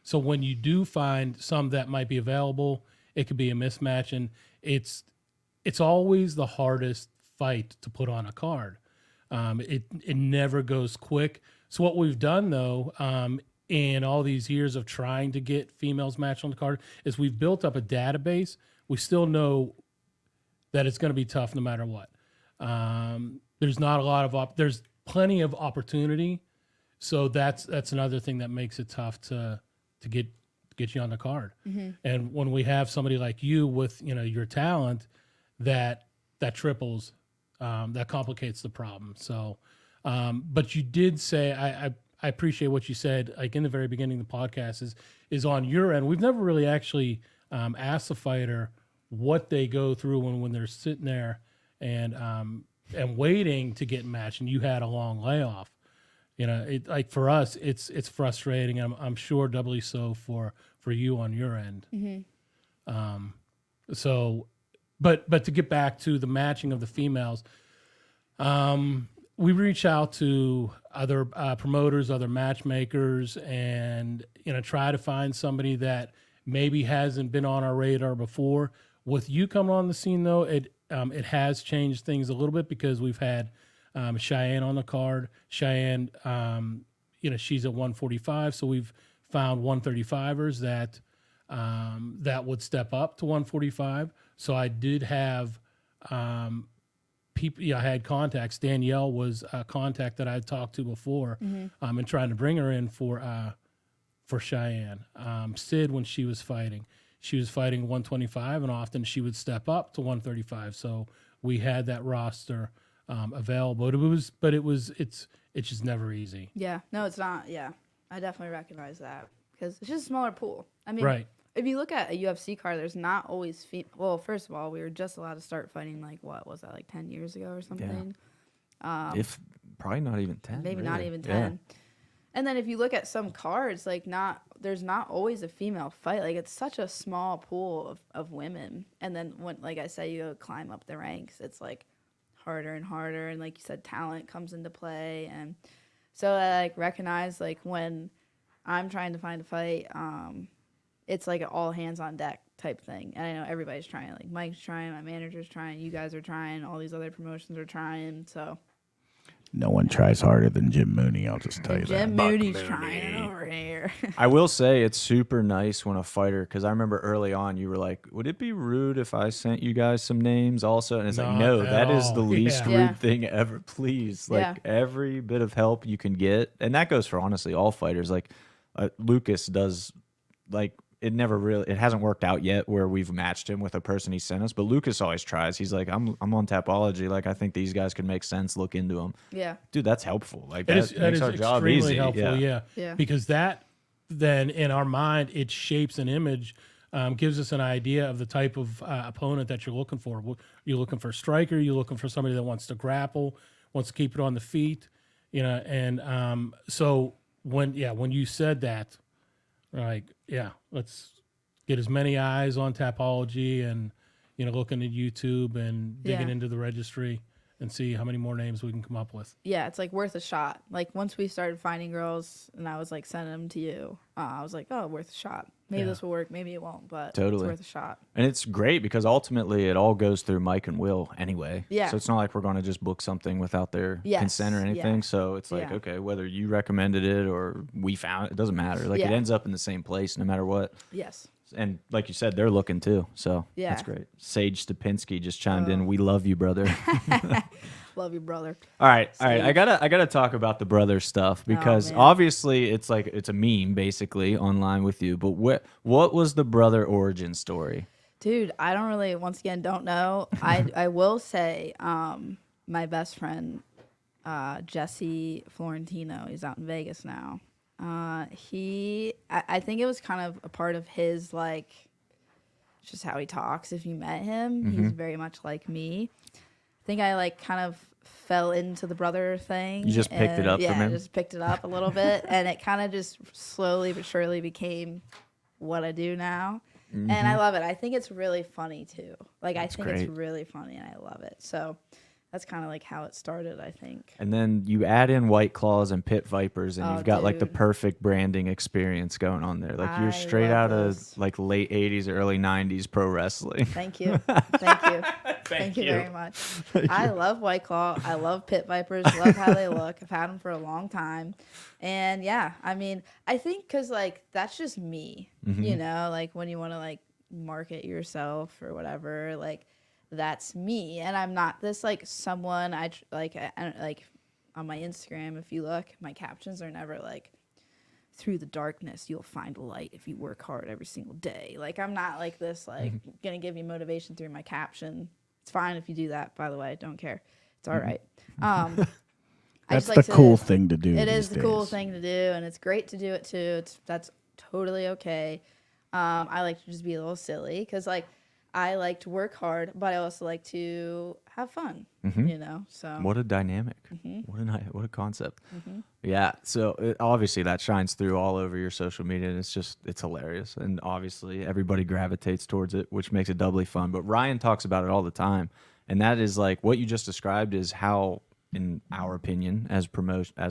So when you do find some that might be available, it could be a mismatch, and it's always the hardest fight to put on a card. It never goes quick. So what we've done though, in all these years of trying to get females matched on the card, is we've built up a database. We still know that it's going to be tough no matter what. There's not a lot of there's plenty of opportunity, so that's another thing that makes it tough to get you on the card. And when we have somebody like you with your talent, that triples, that complicates the problem. So, but you did say I appreciate what you said, like in the very beginning of the podcast, is on your end. We've never really actually asked the fighter what they go through when they're sitting there and waiting to get matched, and you had a long layoff. Like for us, it's frustrating. I'm sure doubly so for you on your end. So, but to get back to the matching of the females, we reach out to other promoters, other matchmakers, and try to find somebody that maybe hasn't been on our radar before. With you coming on the scene, though, it has changed things a little bit because we've had Cheyenne on the card. Cheyenne, she's at 145, so we've found 135ers that would step up to 145. So I did have people, I had contacts. Danielle was a contact that I had talked to before, and trying to bring her in for Cheyenne. Sid, when she was fighting 125, and often she would step up to 135. So we had that roster available. It's just never easy. Yeah, no, it's not. Yeah, I definitely recognize that because it's just a smaller pool. I mean, Right. if you look at a UFC card, there's not always well, first of all, we were just allowed to start fighting like what was that, like 10 years ago or something? If probably not even 10. Maybe really. not even 10. And then if you look at some cards, like there's not always a female fight. Like it's such a small pool of women. And then when, like I said, you go climb up the ranks, it's like harder and harder. And like you said, talent comes into play. And so I like recognize like when I'm trying to find a fight, it's like an all hands on deck type thing. And I know everybody's trying. Like Mike's trying, my manager's trying, you guys are trying, all these other promotions are trying. So No one tries harder than Jim Mooney. I'll just tell you Jim that. Moody's trying over here. I will say it's super nice when a fighter, because I remember early on you were like, would it be rude if I sent you guys some names also? And it's like, Not no, at that is all. the least Yeah. rude thing ever. Please, like Yeah. every bit of help you can get. And that goes for honestly all fighters. Like Lucas does, like, it hasn't worked out yet where we've matched him with a person he sent us, but Lucas always tries. He's like, I'm on Tapology. Like, I think these guys could make sense. Look into them. Yeah. Dude, that's helpful. Like, That that makes is our job extremely easy. helpful. Yeah. Yeah. Because that then in our mind it shapes an image, gives us an idea of the type of opponent that you're looking for. You're looking for a striker. You're looking for somebody that wants to grapple, wants to keep it on the feet. And so when you said that, like, let's get as many eyes on Tapology and, looking at YouTube and digging Yeah. into the registry and see how many more names we can come up with. Yeah, it's like worth a shot. Like once we started finding girls and I was like sending them to you, I was like, oh, worth a shot. Maybe this will work, maybe it won't, but Totally. it's worth a shot. And it's great because ultimately it all goes through Mike and Will anyway. Yeah. So it's not like we're going to just book something without their Yes, consent or anything. yeah. So it's like, Yeah. okay, whether you recommended it or we found it, it doesn't matter. Like it Yeah. ends up in the same place no matter what. Yes. And like you said, they're looking too. So Yeah. that's great. Sage Stupinski just chimed in. We love you, brother. Love you, brother. All right. I gotta talk about the brother stuff because man. obviously it's like it's a meme basically online with you. But what was the brother origin story? Dude, I don't really, once again, don't know. I will say my best friend, Jesse Florentino, he's out in Vegas now. I think it was kind of a part of his, like, just how he talks. If you met him, he's very much like me. I think I, like, kind of fell into the brother thing. You just picked it up yeah, from him? I just picked it up a little bit. And it kind of just slowly but surely became what I do now. And I love it. I think it's really funny, too. Like, I think great. it's really funny, and I love it. So that's kind of like how it started, I think. And then you add in White Claws and Pit Vipers, and Oh, you've got like the dude. perfect branding experience going on there. Like you're I straight love out those. of like late 80s, early 90s pro wrestling. Thank you. Thank you. Thank you very much. I love White Claw. I love Pit Vipers. Love how they look. I've had them for a long time. And yeah, I mean, I think because like that's just me, you know, like when you want to like market yourself or whatever, like that's me. And I'm not this like someone I don't like on my Instagram. If you look, my captions are never like, through the darkness you'll find light if you work hard every single day. Like I'm not like this like gonna give you motivation through my caption. It's fine if you do that, by the way. I don't care. It's all right. I That's just like the cool thing to do. It these is the cool days. thing to do, and it's great to do it too. That's totally okay. I like to just be a little silly because like I like to work hard, but I also like to have fun. You know, so What a dynamic. What a concept. Yeah. So obviously that shines through all over your social media, and it's hilarious. And obviously everybody gravitates towards it, which makes it doubly fun. But Ryan talks about it all the time. And that is like what you just described is how, in our opinion, as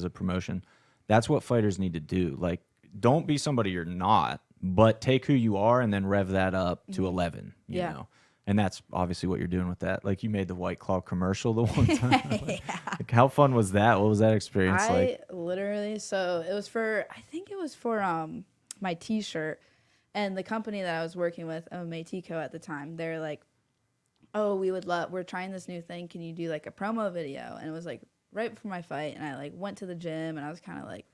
a promotion, that's what fighters need to do. Like, don't be somebody you're not, but take who you are and then rev that up to 11, you Yeah. know? And that's obviously what you're doing with that. Like, you made the White Claw commercial the one time. Like, how fun was that? What was that experience like? Literally, so it was for, I think it was for my t-shirt, and the company that I was working with, MMA Tico at the time, they're like, oh, we're trying this new thing. Can you do like a promo video? And it was like right before my fight. And I like went to the gym and I was kind of like,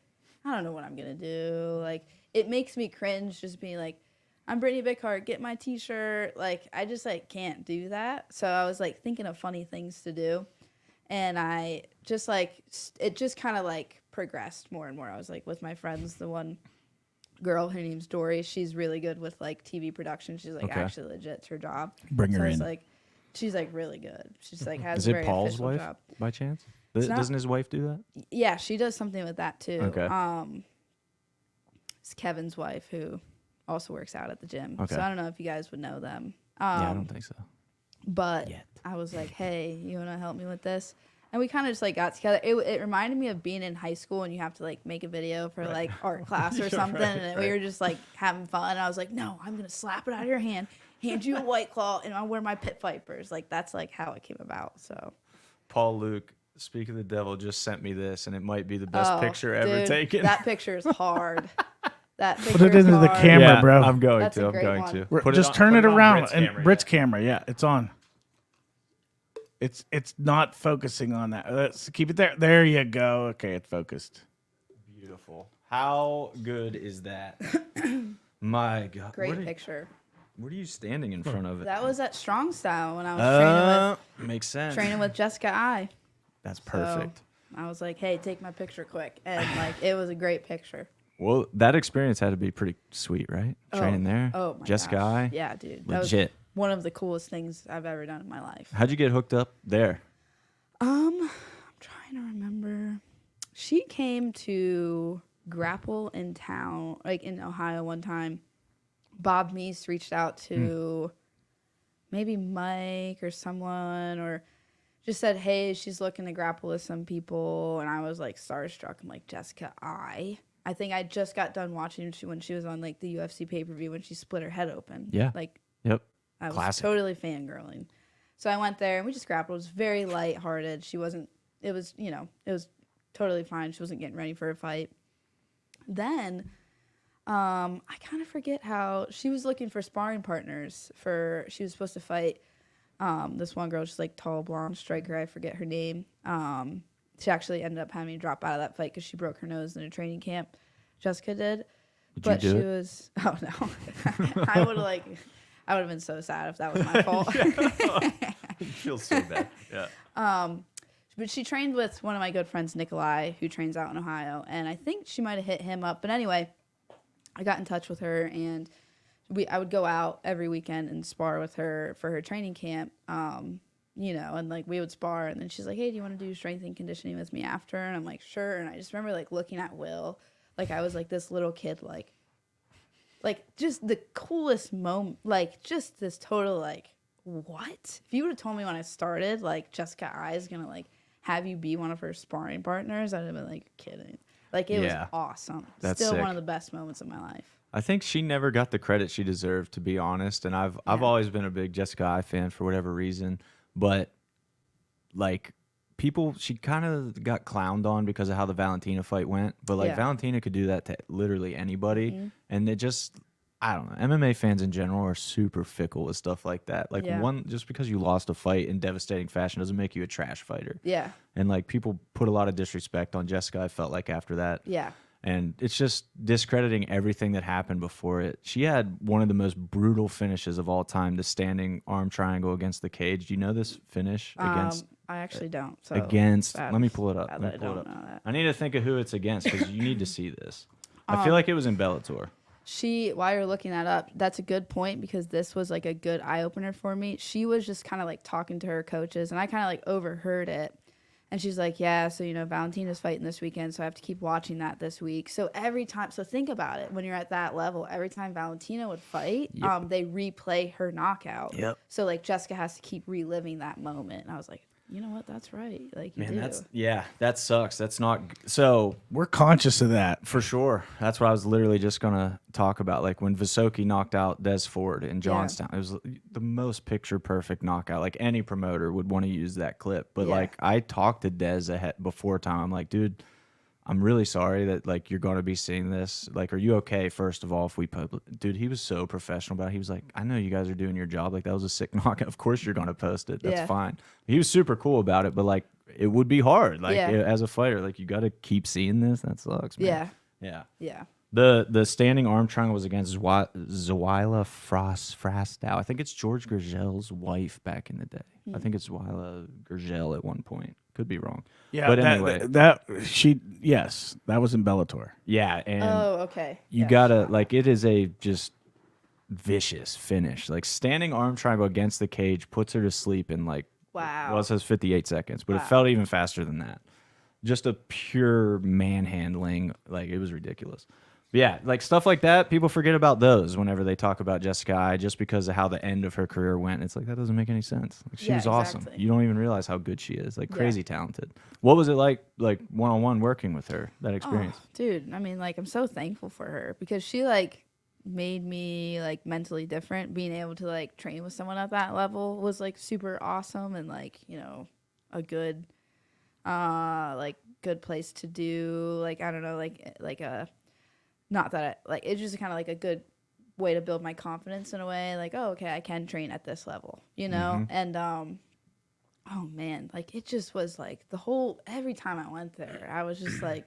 I don't know what I'm going to do. Like, it makes me cringe just being like, I'm Brittany Bickhart, get my t-shirt. Like, I just like can't do that. So I was like thinking of funny things to do. And I just like, it just kind of like progressed more and more. I was like with my friends, the one girl, her name's Dory. She's really good with like TV production. She's like actually legit. It's her job. Bring her I was in. like, she's like really good. She's like has Is a it very Paul's official wife job. by chance? not- Doesn't his wife do that? Yeah, she does something with that too. Okay. It's Kevin's wife who also works out at the gym. Okay. So I don't know if you guys would know them. Yeah, I don't think so. But Yet. I was like, hey, you want to help me with this? And we kind of just like got together. It reminded me of being in high school and you have to like make a video for like art class or something. And we were just like having fun. I was like, no, I'm going to slap it out of your hand you a White Claw, and I'll wear my Pit Vipers. Like, that's like how it came about. So Paul Luke, speak of the devil, just sent me this, and it might be the best Oh, picture ever dude, taken. That picture is hard. That picture Put it is into the hard. camera. yeah, bro. I'm going That's to. a I'm great going one. to. Just on- turn put it on around. Britt's And camera, Britt's yeah. camera, yeah, it's on. It's not focusing on that. Let's keep it there. There you go. Okay, it's focused. Beautiful. How good is that? My God. Great what are, picture. What are you standing in front of it? That was at Strong Style when I was Makes sense. training with Jessica I. That's perfect. I was like, hey, take my picture quick. And like, it was a great picture. Well, that experience had to be pretty sweet, right? Training there. Oh my Jessica gosh. I. Yeah, dude. That was Legit. one of the coolest things I've ever done in my life. How'd you get hooked up there? I'm trying to remember. She came to Grapple in town, like in Ohio one time. Bob Meese reached out to maybe Mike or someone, or just said, hey, she's looking to grapple with some people. And I was like starstruck. I'm like, Jessica I think I just got done watching when she was on like the UFC pay-per-view when she split her head open. Yeah. Like, Yep. I was Classic. totally fangirling. So I went there and we just grappled. It was very lighthearted. She wasn't, it was totally fine. She wasn't getting ready for a fight. Then, I kind of forget how she was looking for sparring partners she was supposed to fight, this one girl, she's like tall, blonde striker. I forget her name. She actually ended up having to drop out of that fight because she broke her nose in a training camp. Jessica did. Did you do she it? was, oh no. I would have been so sad if that was my fault. You feel so bad. Yeah. But she trained with one of my good friends, Nikolai, who trains out in Ohio. And I think she might have hit him up. But anyway, I got in touch with her, and I would go out every weekend and spar with her for her training camp. And like we would spar, and then she's like, hey, do you want to do strength and conditioning with me after? And I'm like, sure. And I just remember like looking at Will, like I was like this little kid, like just the coolest moment, like just this total like, what? If you would have told me when I started, like Jessica I is gonna like have you be one of her sparring partners, I'd have been like, kidding. Like it was awesome. That's Still sick. one of the best moments of my life. I think she never got the credit she deserved, to be honest. And I've always been a big Jessica I fan for whatever reason. But like people, she kind of got clowned on because of how the Valentina fight went. But like Yeah. Valentina could do that to literally anybody. Mm-hmm. And it just, I don't know. MMA fans in general are super fickle with stuff like that. Like Yeah. just because you lost a fight in devastating fashion doesn't make you a trash fighter. Yeah. And like people put a lot of disrespect on Jessica, I felt like, after that. Yeah. And it's just discrediting everything that happened before it. She had one of the most brutal finishes of all time, the standing arm triangle against the cage. Do you know this finish against? I actually don't. So Let me pull it up. sad Let me that I pull it don't up. know that. I need to think of who it's against because you need to see this. I feel like it was in Bellator. While you're looking that up, that's a good point because this was like a good eye opener for me. She was just kind of like talking to her coaches, and I kind of like overheard it. And she's like, yeah, so, Valentina's fighting this weekend, so I have to keep watching that this week. So think about it. When you're at that level, every time Valentina would fight, they replay her knockout. Yep. So, like, Jessica has to keep reliving that moment. And I was like, you know what? That's right. Like, you do. That sucks. That's not so. We're conscious of that. For sure. That's what I was literally just going to talk about. Like when Visoki knocked out Des Ford in Johnstown, it was the most picture perfect knockout. Like any promoter would want to use that clip. But like I talked to Des before time. I'm like, dude, I'm really sorry that like you're going to be seeing this. Like, are you okay? First of all, if we dude, he was so professional about it. He was like, I know you guys are doing your job. Like, that was a sick knockout. Of course you're going to post it. That's fine. He was super cool about it, but like, it would be hard. Like as a fighter, like you got to keep seeing this. That sucks, man. Yeah. The standing arm triangle was against Zawila Frastow. I think it's George Gurgel's wife back in the day. I think it's Zawila Gurgel at one point. Could be wrong. Yeah, but anyway, that was in Bellator. yeah, and Okay. you gotta like it is a just vicious finish. Like standing arm triangle against the cage puts her to sleep in like Wow. well, it says 58 seconds, but it felt even faster than that. Just a pure manhandling. Like it was ridiculous. But yeah, like stuff like that, people forget about those whenever they talk about Jessica Eye, just because of how the end of her career went. It's like that doesn't make any sense. Like, she was awesome. Exactly. You don't even realize how good she is. Like crazy talented. What was it like one-on-one working with her? That experience? Oh, dude, I mean, like I'm so thankful for her because she like made me like mentally different. Being able to like train with someone at that level was like super awesome and like, you know, a good like good place to do like I don't know like a not that like it's just kind of like a good way to build my confidence in a way like oh okay I can train at this level, you know. And oh man, like it just was like every time I went there I was just like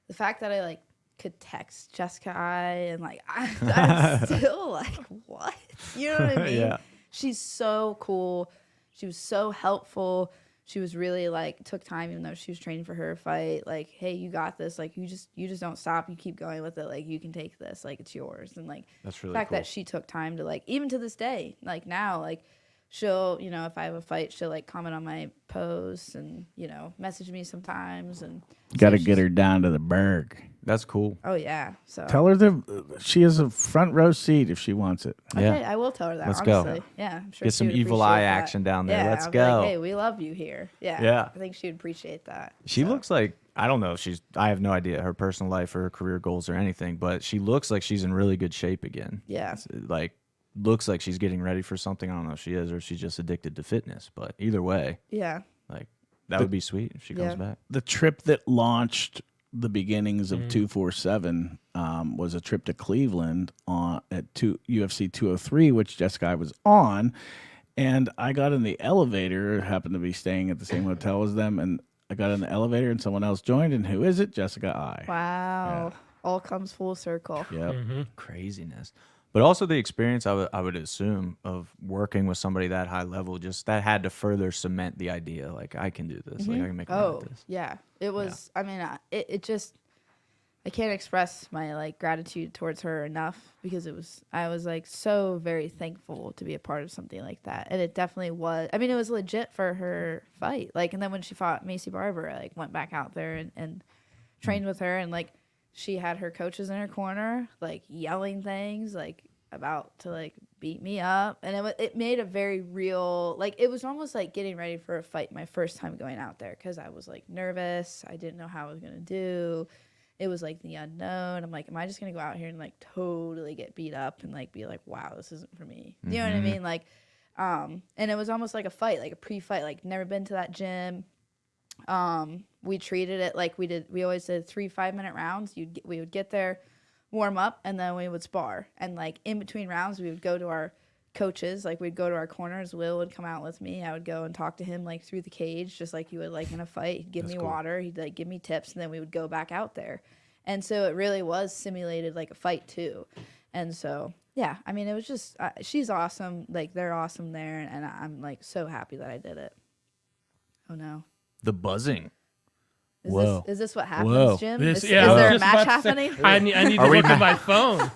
the fact that I like could text Jessica Eye and like I'm still like what, you know what I mean? Yeah. She's so cool, she was so helpful. She was really like took time, even though she was training for her fight. Like, hey, you got this. Like, you just don't stop. You keep going with it. Like, you can take this. Like, it's yours. And like That's really the fact cool. that she took time to like, even to this day, like now, like she'll, you know, if I have a fight, she'll like comment on my posts and you know message me sometimes. And Got to get her down to the Burgh. That's cool. oh yeah, so Tell her she has a front row seat if she wants it. okay, Yeah. I will tell her that. Let's go. honestly. Yeah, I'm sure Get she some would evil appreciate eye that. action down there. Yeah, Let's I'll be like, go. hey, we love you here. Yeah, Yeah. I think she would appreciate that. She So. looks like I don't know if I have no idea her personal life or her career goals or anything, but she looks like she's in really good shape again. Yeah. It's, like looks like she's getting ready for something. I don't know if she is or if she's just addicted to fitness, but either way, Yeah. like that would be sweet if she comes back. The trip that launched the beginnings of 247 was a trip to Cleveland at UFC 203, which Jessica Eye was on. And I got in the elevator, happened to be staying at the same hotel as them, and I got in the elevator and someone else joined. And who is it? Jessica Eye. Wow. All comes full circle. Yep. Craziness. But also the experience I would assume of working with somebody that high level, just that had to further cement the idea. Like I can do this. Like I can make a money Oh, at this. yeah. It was, I mean, it just, I can't express my like gratitude towards her enough because I was like so very thankful to be a part of something like that. And it definitely was, I mean, it was legit for her fight. Like, and then when she fought Macy Barber, I like went back out there and trained with her and like, she had her coaches in her corner, like yelling things like about to like beat me up. And it made a very real, like it was almost like getting ready for a fight my first time going out there because I was like nervous. I didn't know how I was going to do. It was like the unknown. I'm like, am I just going to go out here and like totally get beat up and like be like, wow, this isn't for me. You know what I mean? Like, and it was almost like a fight, like a pre-fight, like never been to that gym. We treated it like we always did 3 5-minute rounds. We would get there, warm up, and then we would spar. And like in between rounds, we would go to our coaches, like we'd go to our corners. Will would come out with me. I would go and talk to him like through the cage, just like you would like in a fight. He'd give me water. He'd like give me tips, and then we would go back out there. And so it really was simulated like a fight too. And so yeah, I mean it was just she's awesome. Like they're awesome there, and I'm like so happy that I did it. Oh no. The buzzing. Is this what happens, Whoa. Jim? This, Is yeah, I was there a just match about to say, happening? I need to look at my phone.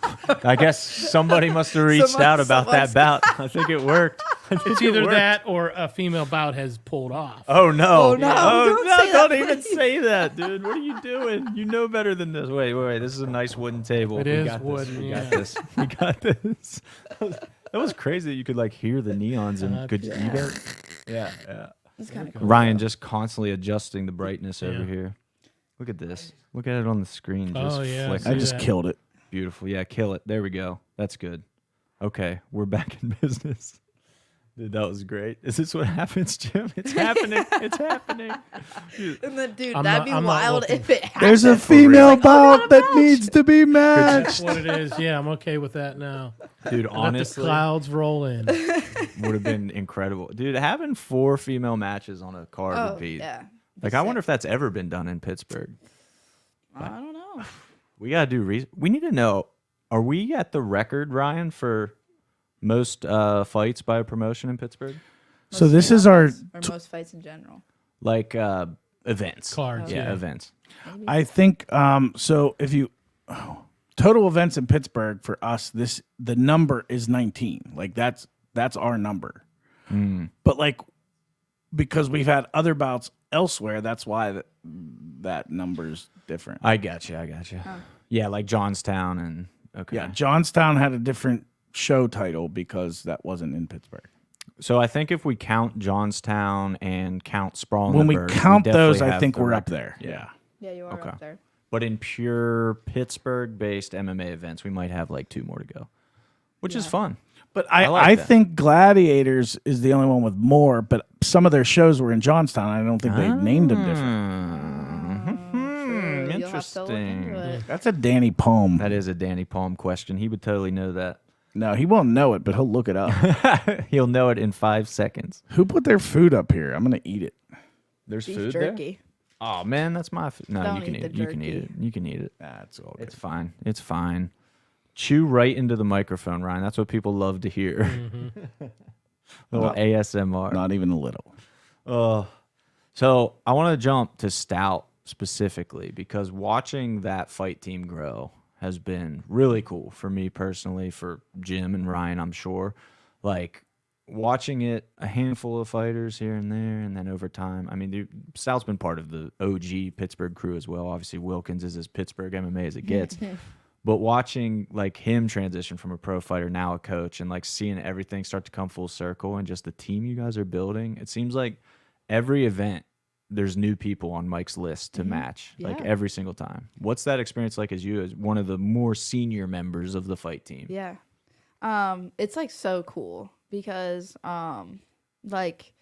I guess somebody must have reached out about that bout. I think it worked. It's either that or a female bout has pulled off. Oh no! Oh, no. Oh, Don't no! say that, Don't even please. say that, dude. What are you doing? You know better than this. Wait. This is a nice wooden table. It We is got this. wooden, We yeah. got this. We got this. That was crazy that you could like hear the neons and could eat it. Yeah. It's kind of cool. Ryan just constantly adjusting the brightness over Yeah. here. Look at this. Look at it on the screen. Just Oh, yeah, flicker. I See just that? killed it. Beautiful. Yeah, kill it. There we go. That's good. Okay, we're back in business. Dude, that was great. Is this what happens, Jim? It's happening. It's happening. And then, dude, I'm that'd not- be I'm not wild looking. if it happened. There's a real. female Like, oh, bout we got a that match. needs to be That's matched. what it is. Yeah, I'm okay with that now. Dude, Let the honestly, clouds roll in. would have been incredible. Dude, having 4 female matches on a card Oh, would be yeah. like, I wonder if that's ever been done in Pittsburgh. I don't know. We gotta do. We need to know. Are we at the record, Ryan, for most fights by a promotion in Pittsburgh? So Most this female is our fights, or most fights in general. Like events, Cards, Yeah, yeah. events. Maybe. I think so if you total events in Pittsburgh for us, the number is 19. Like that's our number. But like because we've had other bouts elsewhere, that's why that number's different. I got you. Yeah, like Johnstown and okay. Yeah, Johnstown had a different show title because that wasn't in Pittsburgh. So I think if we count Johnstown and count Sprawl, When we Burgh, count definitely those, I have think the we're up record. there. Yeah. Yeah, you are Okay. up there. But in pure Pittsburgh-based MMA events, we might have like 2 more to go, which is Yeah. fun. But I I like that. think Gladiators is the only one with more, but some of their shows were in Johnstown. I don't think they named them different. True. You'll have to look into Interesting. it. That's a Danny Palm. That is a Danny Palm question. He would totally know that. No, he won't know it, but he'll look it up. He'll know it in 5 seconds. Who put their food up here? I'm going to eat it. There's Beef food jerky. there. Oh man, that's my food. No, Don't you can eat eat the it. You can eat jerky. it. You can eat it. That's all good. It's fine. It's fine. Chew right into the microphone, Ryan. That's what people love to hear. Little Not- ASMR. Not even a little. So I want to jump to Stout specifically because watching that fight team grow has been really cool for me personally, for Jim and Ryan, I'm sure. Like watching it, a handful of fighters here and there, and then over time, I mean, Stout's been part of the OG Pittsburgh crew as well. Obviously, Wilkins is as Pittsburgh MMA as it gets. But watching like him transition from a pro fighter, now a coach, and like seeing everything start to come full circle and just the team you guys are building, it seems like every event there's new people on Mike's list to match, like Yeah. every single time. What's that experience like as you, as one of the more senior members of the fight team? Yeah. It's like so cool because like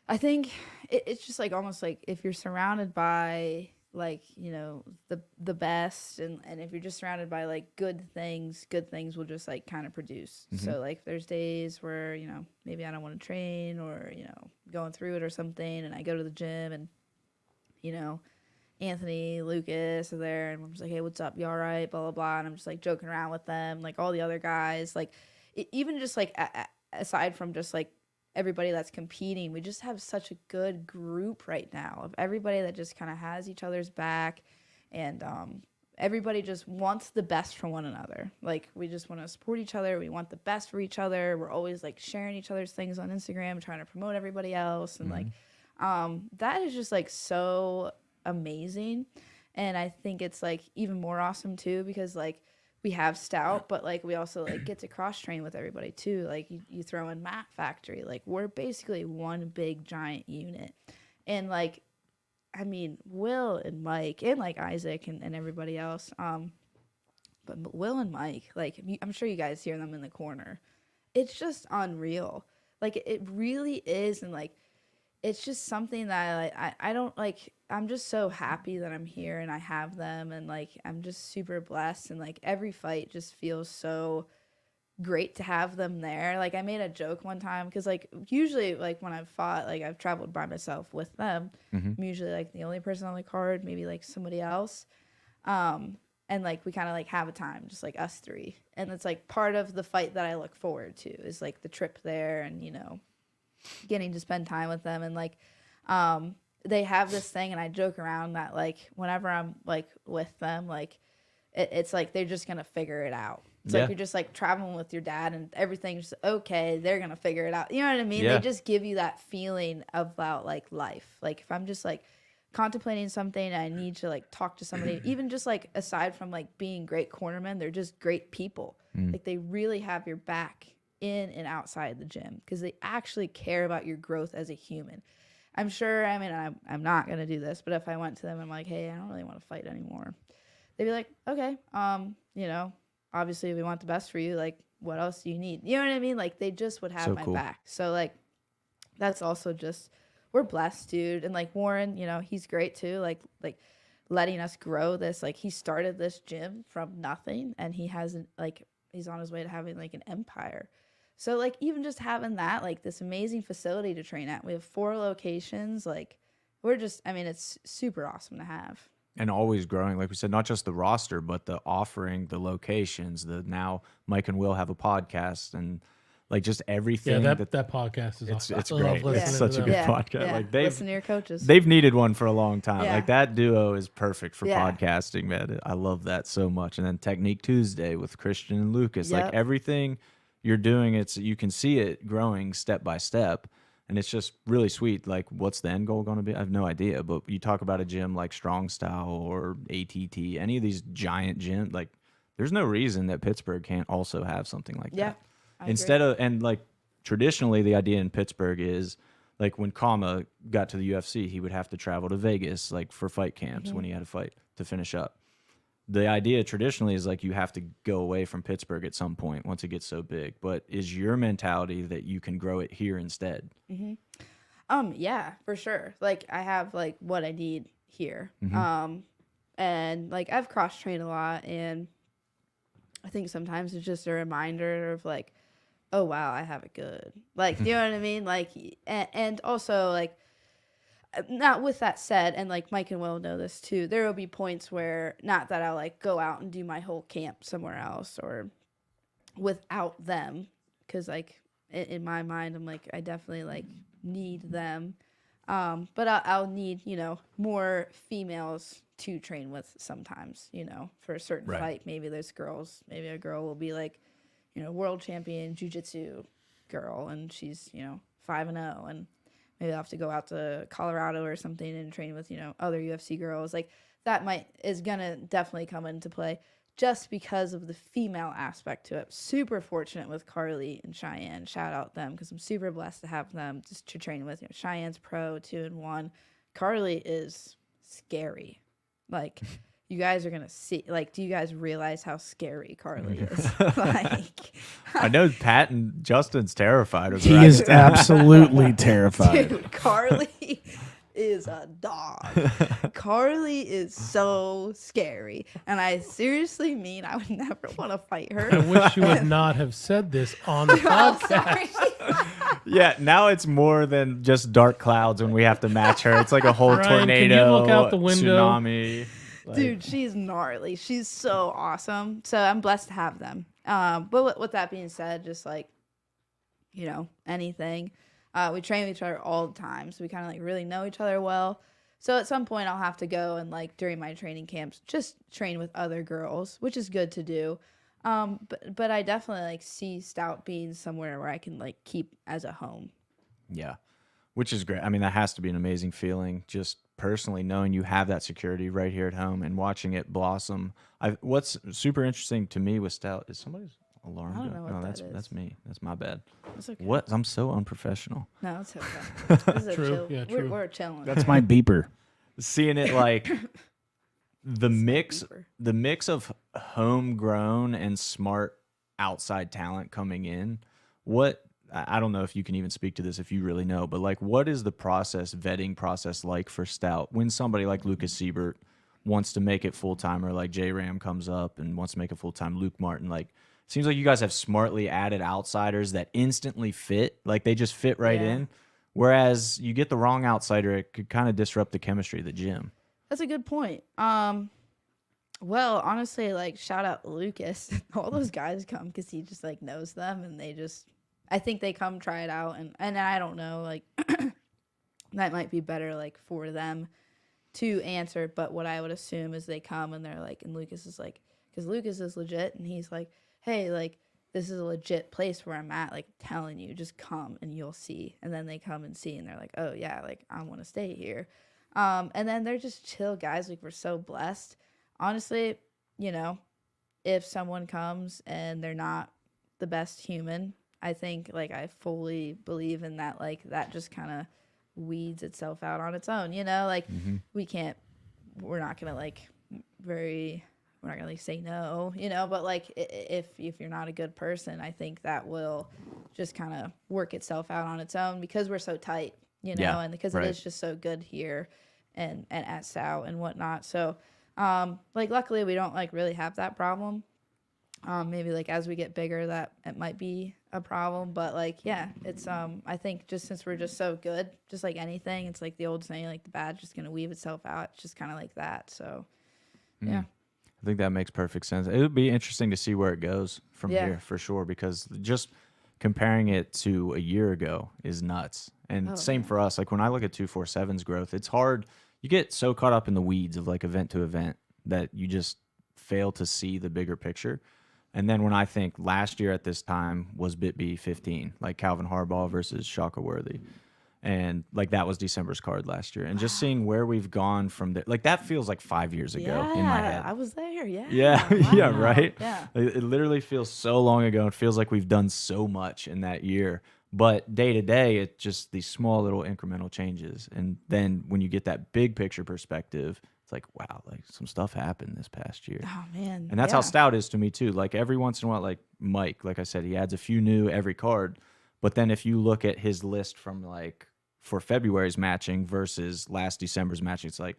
I think it's just like almost like if you're surrounded by like, you know, the best and if you're just surrounded by like good things will just like kind of produce. So like there's days where, you know, maybe I don't want to train or, you know, going through it or something, and I go to the gym and, you know, Anthony, Lucas are there, and I'm just like, hey, what's up? You all right? Blah, blah, blah. And I'm just like joking around with them, like all the other guys. Like even just like aside from just like everybody that's competing, we just have such a good group right now of everybody that just kind of has each other's back, and everybody just wants the best for one another. Like we just want to support each other. We want the best for each other. We're always like sharing each other's things on Instagram, trying to promote everybody else, and like that is just like so amazing. And I think it's like even more awesome too because like we have Stout, but like we also like get to cross train with everybody too. Like you throw in Mat Factory, like we're basically one big giant unit. And like I mean Will and Mike and like Isaac and everybody else, but Will and Mike, like I'm sure you guys hear them in the corner. It's just unreal. Like it really is. And like it's just something that I don't like. I'm just so happy that I'm here and I have them, and like I'm just super blessed, and like every fight just feels so great to have them there. Like I made a joke one time because like usually like when I've fought, like I've traveled by myself with them. I'm usually like the only person on the card, maybe like somebody else. And like we kind of like have a time, just like us three, and it's like part of the fight that I look forward to is like the trip there, and you know, getting to spend time with them. And like they have this thing, and I joke around that like whenever I'm like with them, like it's like they're just gonna figure it out. It's like you're just like traveling with your dad and everything's okay, they're gonna figure it out, you know what I mean? They just give you that feeling about like life. Like if I'm just like contemplating something and I need to like talk to somebody, even just like aside from like being great cornermen, they're just great people. Like they really have your back in and outside the gym because they actually care about your growth as a human. I'm sure, I mean, I'm not going to do this, but if I went to them, I'm like, hey, I don't really want to fight anymore. They'd be like, okay, you know, obviously we want the best for you. Like, what else do you need? You know what I mean? Like they just would have So my cool. back. So like that's also just, we're blessed, dude. And like Warren, you know, he's great too. Like letting us grow this. Like he started this gym from nothing, and he hasn't, like, he's on his way to having like an empire. So like even just having that, like this amazing facility to train at. We have 4 locations. Like we're just, I mean, it's super awesome to have. And always growing, like we said, not just the roster, but the offering, the locations. The now Mike and Will have a podcast, and like just everything. Yeah, that podcast is awesome. It's I love great. listening It's to such a them. good Yeah, podcast. yeah. Like Listen to your coaches. they've needed one for a long time. Yeah. Like that duo is perfect for Yeah. podcasting, man. I love that so much. And then Technique Tuesday with Christian and Lucas, like Yep. everything you're doing, it's you can see it growing step by step. And it's just really sweet. Like, what's the end goal going to be? I have no idea. But you talk about a gym like Strong Style or ATT, any of these giant gyms, like, there's no reason that Pittsburgh can't also have something like Yeah, that. I agree. Instead of, and like, traditionally, the idea in Pittsburgh is, like, when Kama got to the UFC, he would have to travel to Vegas, like, for fight camps when he had a fight to finish up. The idea traditionally is like you have to go away from Pittsburgh at some point once it gets so big. But is your mentality that you can grow it here instead? Yeah, for sure. Like I have like what I need here. Mm-hmm. And like I've cross trained a lot, and I think sometimes it's just a reminder of like, oh wow, I have it good. Like, you know what I mean? Like, and also like, not with that said, and like Mike and Will know this too, there will be points where not that I'll like go out and do my whole camp somewhere else or without them, because like in my mind I'm like I definitely like need them, but I'll need, you know, more females to train with sometimes, you know, for a certain Right. fight. Maybe there's girls, maybe a girl will be like, you know, world champion jiu-jitsu girl, and she's, you know, 5-0, and maybe I'll have to go out to Colorado or something and train with, you know, other UFC girls. Like that is gonna definitely come into play just because of the female aspect to it. Super fortunate with Carly and Cheyenne. Shout out them because I'm super blessed to have them just to train with. You know, Cheyenne's pro 2-1. Carly is scary. Like you guys are gonna see. Like, do you guys realize how scary Carly is? Like, I know Pat and Justin's terrified of her. He is absolutely terrified. dude, Carly is a dog. Carly is so scary, and I seriously mean I would never want to fight her. I wish you would not have said this on the I'm podcast. sorry. Yeah, now it's more than just dark clouds when we have to match her. It's like a whole Ryan, can you tornado, look out the window? tsunami. Like, Dude, she's gnarly. She's so awesome. So I'm blessed to have them. But with that being said, just like, you know, anything. We train with each other all the time, so we kind of like really know each other well. So at some point I'll have to go and like during my training camps just train with other girls, which is good to do. But I definitely like see Stout being somewhere where I can like keep as a home. yeah, which is great. I mean, that has to be an amazing feeling, just personally knowing you have that security right here at home and watching it blossom. What's super interesting to me with Stout is somebody's alarm. I don't know what no, that is. that's me. That's my bad. It's okay. What? I'm so unprofessional. No, it's okay. This is a True. chill. Yeah, We're, true. we're chilling. That's my beeper. Seeing it like the mix, beeper. the mix of homegrown and smart outside talent coming in. What, I don't know if you can even speak to this if you really know, but like, what is the vetting process like for Stout when somebody like Lucas Siebert wants to make it full time, or like J Ram comes up and wants to make it full time? Luke Martin, like, seems like you guys have smartly added outsiders that instantly fit, like they just fit right Yeah. in. Whereas you get the wrong outsider, it could kind of disrupt the chemistry of the gym. That's a good point. Well, honestly, like shout out Lucas. All those guys come because he just like knows them, and they just, I think they come try it out, and I don't know, like that might be better like for them to answer. But what I would assume is they come and they're like, and Lucas is like, because Lucas is legit, and he's like, hey, like this is a legit place where I'm at. Like telling you, just come and you'll see. And then they come and see, and they're like, oh yeah, like I want to stay here. And then they're just chill guys. Like we're so blessed. Honestly, you know, if someone comes and they're not the best human, I think like I fully believe in that. Like that just kind of weeds itself out on its own. You know, like we're not gonna like very we're not gonna like say no, but like if you're not a good person, I think that will just kind of work itself out on its own because we're so tight, Yeah, and because right. it is just so good here and at Stout and whatnot. So like luckily we don't like really have that problem. Maybe like as we get bigger that it might be a problem, but like yeah, it's I think just since we're just so good, just like anything, it's like the old saying, like the bad's just gonna weave itself out. It's just kind of like that. So yeah. I think that makes perfect sense. It would be interesting to see where it goes from Yeah. here for sure, because just comparing it to a year ago is nuts. And same for us. Like when I look at 247's growth, it's hard. You get so caught up in the weeds of like event to event that you just fail to see the bigger picture. And then when I think last year at this time was BitB 15, like Calvin Harbaugh versus Shaka Worthy. And like that was December's card last year. And just seeing where we've gone from there, like that feels like 5 years ago in my head. I was there. Yeah. Yeah, Wow. yeah, right. Yeah. It literally feels so long ago. It feels like we've done so much in that year. But day to day, it's just these small little incremental changes. And then when you get that big picture perspective, it's like, wow, like some stuff happened this past year. Oh man. And that's how Stout is to me too. Like every once in a while, like Mike, like I said, he adds a few new every card. But then if you look at his list from like for February's matching versus last December's matching, it's like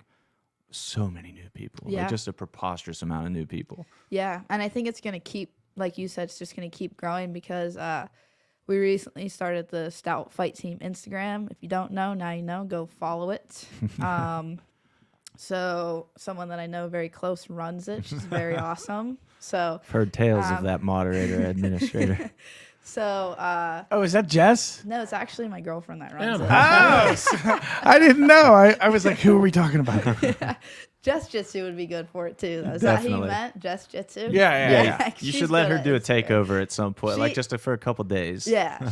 so many new people. Yeah. Like just a preposterous amount of new people. Yeah, and I think it's gonna keep, like you said, it's just gonna keep growing because we recently started the Stout Fight Team Instagram. If you don't know, now you know. Go follow it. So someone that I know very close runs it. She's very awesome. So I've heard tales of that moderator administrator. so Oh, is that Jess? no, it's actually my girlfriend that runs Yeah, it. Oh, I didn't know. I was like, who are we talking about? Just Jitsu would be good for it too. Though. Is that who you Definitely. meant? Just Jitsu? Yeah. You she's should let good her at do a Instagram. takeover at some point, like She- just for a couple days. Yeah,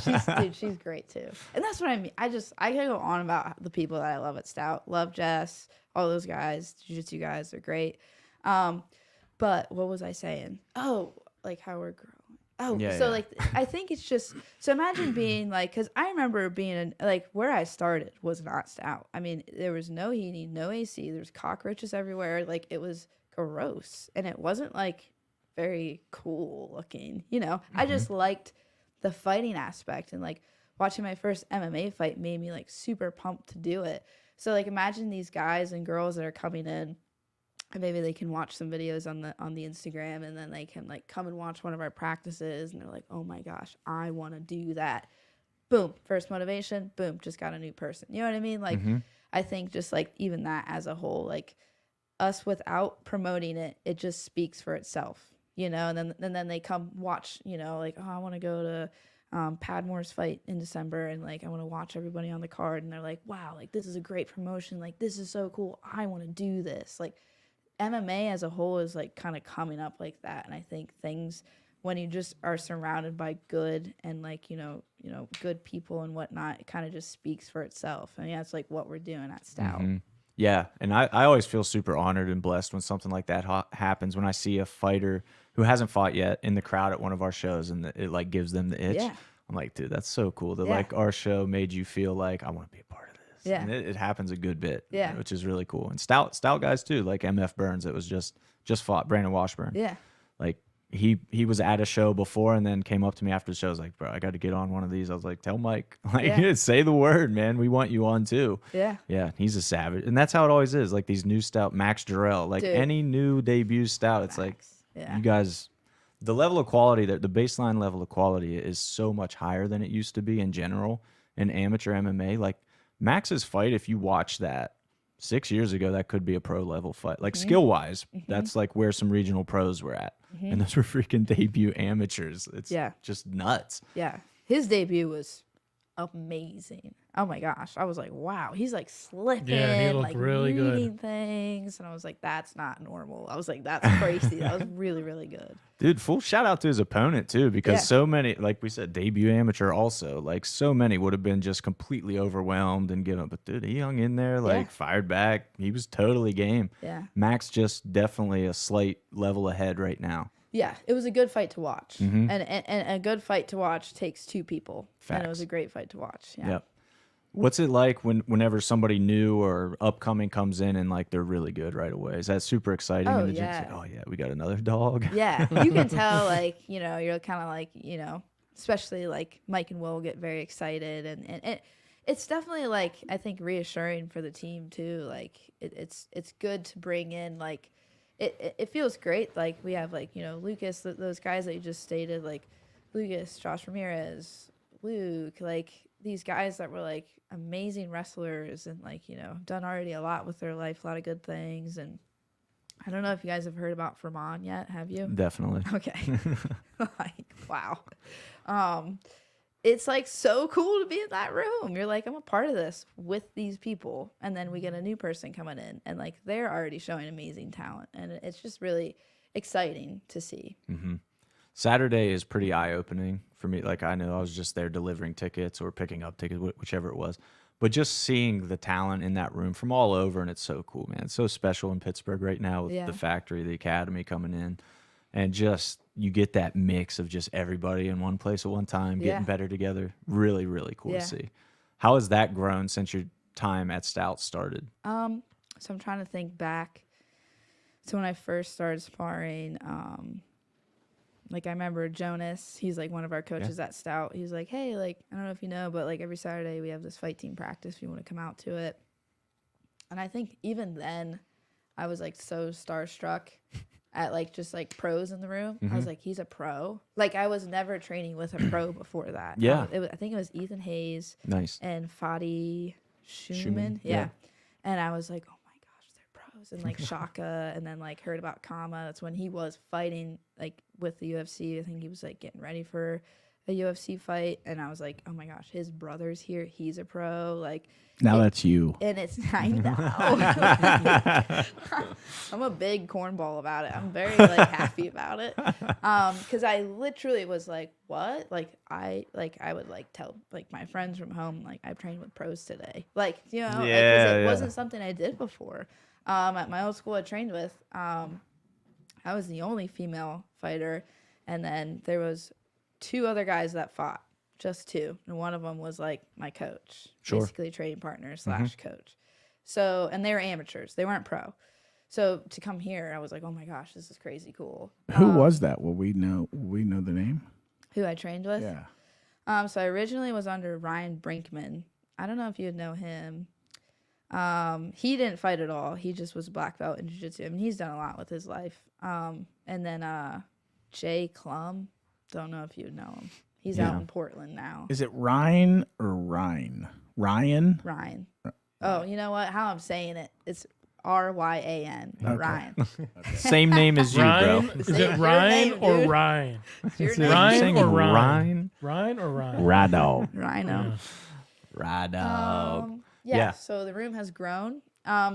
she's great too. And that's what I mean. I can go on about the people that I love at Stout. Love Jess, all those guys, jiu-jitsu guys, they're great. But what was I saying? Oh, like how we're growing. Oh, Yeah, so yeah. like I think it's just so imagine being like, because I remember being like where I started was not Stout. I mean, there was no heating, no AC, there's cockroaches everywhere. Like it was gross, and it wasn't like very cool looking. I just liked the fighting aspect, and like watching my first MMA fight made me like super pumped to do it. So like imagine these guys and girls that are coming in, and maybe they can watch some videos on the Instagram, and then they can like come and watch one of our practices, and they're like, oh my gosh, I want to do that. Boom, first motivation, boom, just got a new person. You know what I mean? Like I think just like even that as a whole, like us without promoting it, it just speaks for itself, and then they come watch, like, oh, I want to go to Padmore's fight in December, and like I want to watch everybody on the card, and they're like, wow, like this is a great promotion, like this is so cool, I want to do this. Like MMA as a whole is like kind of coming up like that, and I think things when you just are surrounded by good and like good people and whatnot, it kind of just speaks for itself. And yeah, it's like what we're doing at Stout. Yeah, and I always feel super honored and blessed when something like that happens, when I see a fighter who hasn't fought yet in the crowd at one of our shows, and it like gives them the itch. Yeah. I'm like, dude, that's so cool that Yeah. like our show made you feel like I want to be a part of this. Yeah. And it happens a good bit. Yeah. Which is really cool. And stout guys too, like MF Burns, it was just fought Brandon Washburn. Yeah. Like he was at a show before and then came up to me after the show. I was like, bro, I got to get on one of these. I was like, tell Mike, like, Yeah. say the word, man. We want you on too. Yeah. Yeah, he's a savage. And that's how it always is. Like these new stout, Max Jarrell, like Dude. any new debut stout, it's like Yeah. you guys, the level of quality, the baseline level of quality is so much higher than it used to be in general in amateur MMA. Like Max's fight, if you watch that 6 years ago, that could be a pro level fight. Like skill wise, that's like where some regional pros were at. And those were freaking debut amateurs. It's Yeah. just nuts. Yeah. His debut was amazing. Oh my gosh. I was like, wow, he's like slipping, Yeah, he looked like really good. reading things. And I was like, that's not normal. I was like, that's crazy. That was really, really good. Dude, full shout out to his opponent too, because Yeah. so many, like we said, debut amateur also, like so many would have been just completely overwhelmed and given up. But dude, he hung in there, like Yeah. fired back. He was totally game. Yeah. Max just definitely a slight level ahead right now. Yeah, it was a good fight to watch. Mm-hmm. And a good fight to watch takes two people. And it was Facts. a great fight to watch. Yeah. Yep. What's it like whenever somebody new or upcoming comes in and like they're really good right away? Is that super exciting? Oh, in the gym? It's yeah. like, oh yeah, we got another dog. Yeah, you can tell, like, you're kind of like, especially like Mike and Will get very excited, and it's definitely like, I think, reassuring for the team too. Like it's good to bring in, like, it feels great. Like we have, like, Lucas, those guys that you just stated, like Lucas, Josh Ramirez, Luke, like these guys that were like amazing wrestlers and like, done already a lot with their life, a lot of good things. And I don't know if you guys have heard about Vermont yet. Have you? Definitely. Okay. Like, wow. It's like so cool to be in that room. You're like, I'm a part of this with these people. And then we get a new person coming in and like they're already showing amazing talent. And it's just really exciting to see. Mm-hmm. Saturday is pretty eye-opening for me. Like, I know I was just there delivering tickets or picking up tickets, whichever it was. But just seeing the talent in that room from all over, and it's so cool, man. It's so special in Pittsburgh right now with the factory, the academy coming in. And just you get that mix of just everybody in one place at one time, getting better together. Really, really cool to see. How has that grown since your time at Stout started? So I'm trying to think back to when I first started sparring. Like, I remember Jonas, he's like one of our coaches at Stout. He's like, hey, like, I don't know if you know, but like every Saturday we have this fight team practice if you want to come out to it. And I think even then I was like so starstruck at like just like pros in the room. I was like, he's a pro. Like, I was never training with a pro before that. Yeah. I think it was Ethan Hayes. Nice. And Fadi Schumann. Yeah. And I was like, oh my gosh, they're pros. And like Shaka, and then like heard about Kama. That's when he was fighting like with the UFC. I think he was like getting ready for a UFC fight. And I was like, oh my gosh, his brother's here. He's a pro. Like, Now that's you. and it's, I know. I'm a big cornball about it. I'm very like happy about it. Cause I literally was like, what? Like I would like tell like my friends from home, like, I've trained with pros today. Like, like, 'cause it wasn't something I did before. At my old school I trained with, I was the only female fighter. And then there was 2 other guys that fought. Just 2, and one of them was like my coach, basically training partner / coach. So, and they were amateurs; they weren't pro. So to come here, I was like, oh my gosh, this is crazy cool. Who was that? Will we know the name? Who I trained with? Yeah. So I originally was under Ryan Brinkman. I don't know if you would know him. He didn't fight at all. He just was a black belt in jiu-jitsu. I mean, he's done a lot with his life. And then Jay Klum. Don't know if you would know him. He's out in Portland now. Is it Ryan or Ryan? Ryan? Ryan. Oh, you know what? How I'm saying it, it's Ryan. Okay. Ryan. Same name as you, Ryan? bro. Is Say it your Ryan name, or dude. Ryan? Your You're name. Ryan saying or Ryan? Ryan? Ryan or Ryan? Rado. Rhino. Rado. Yeah. Yeah. So the room has grown.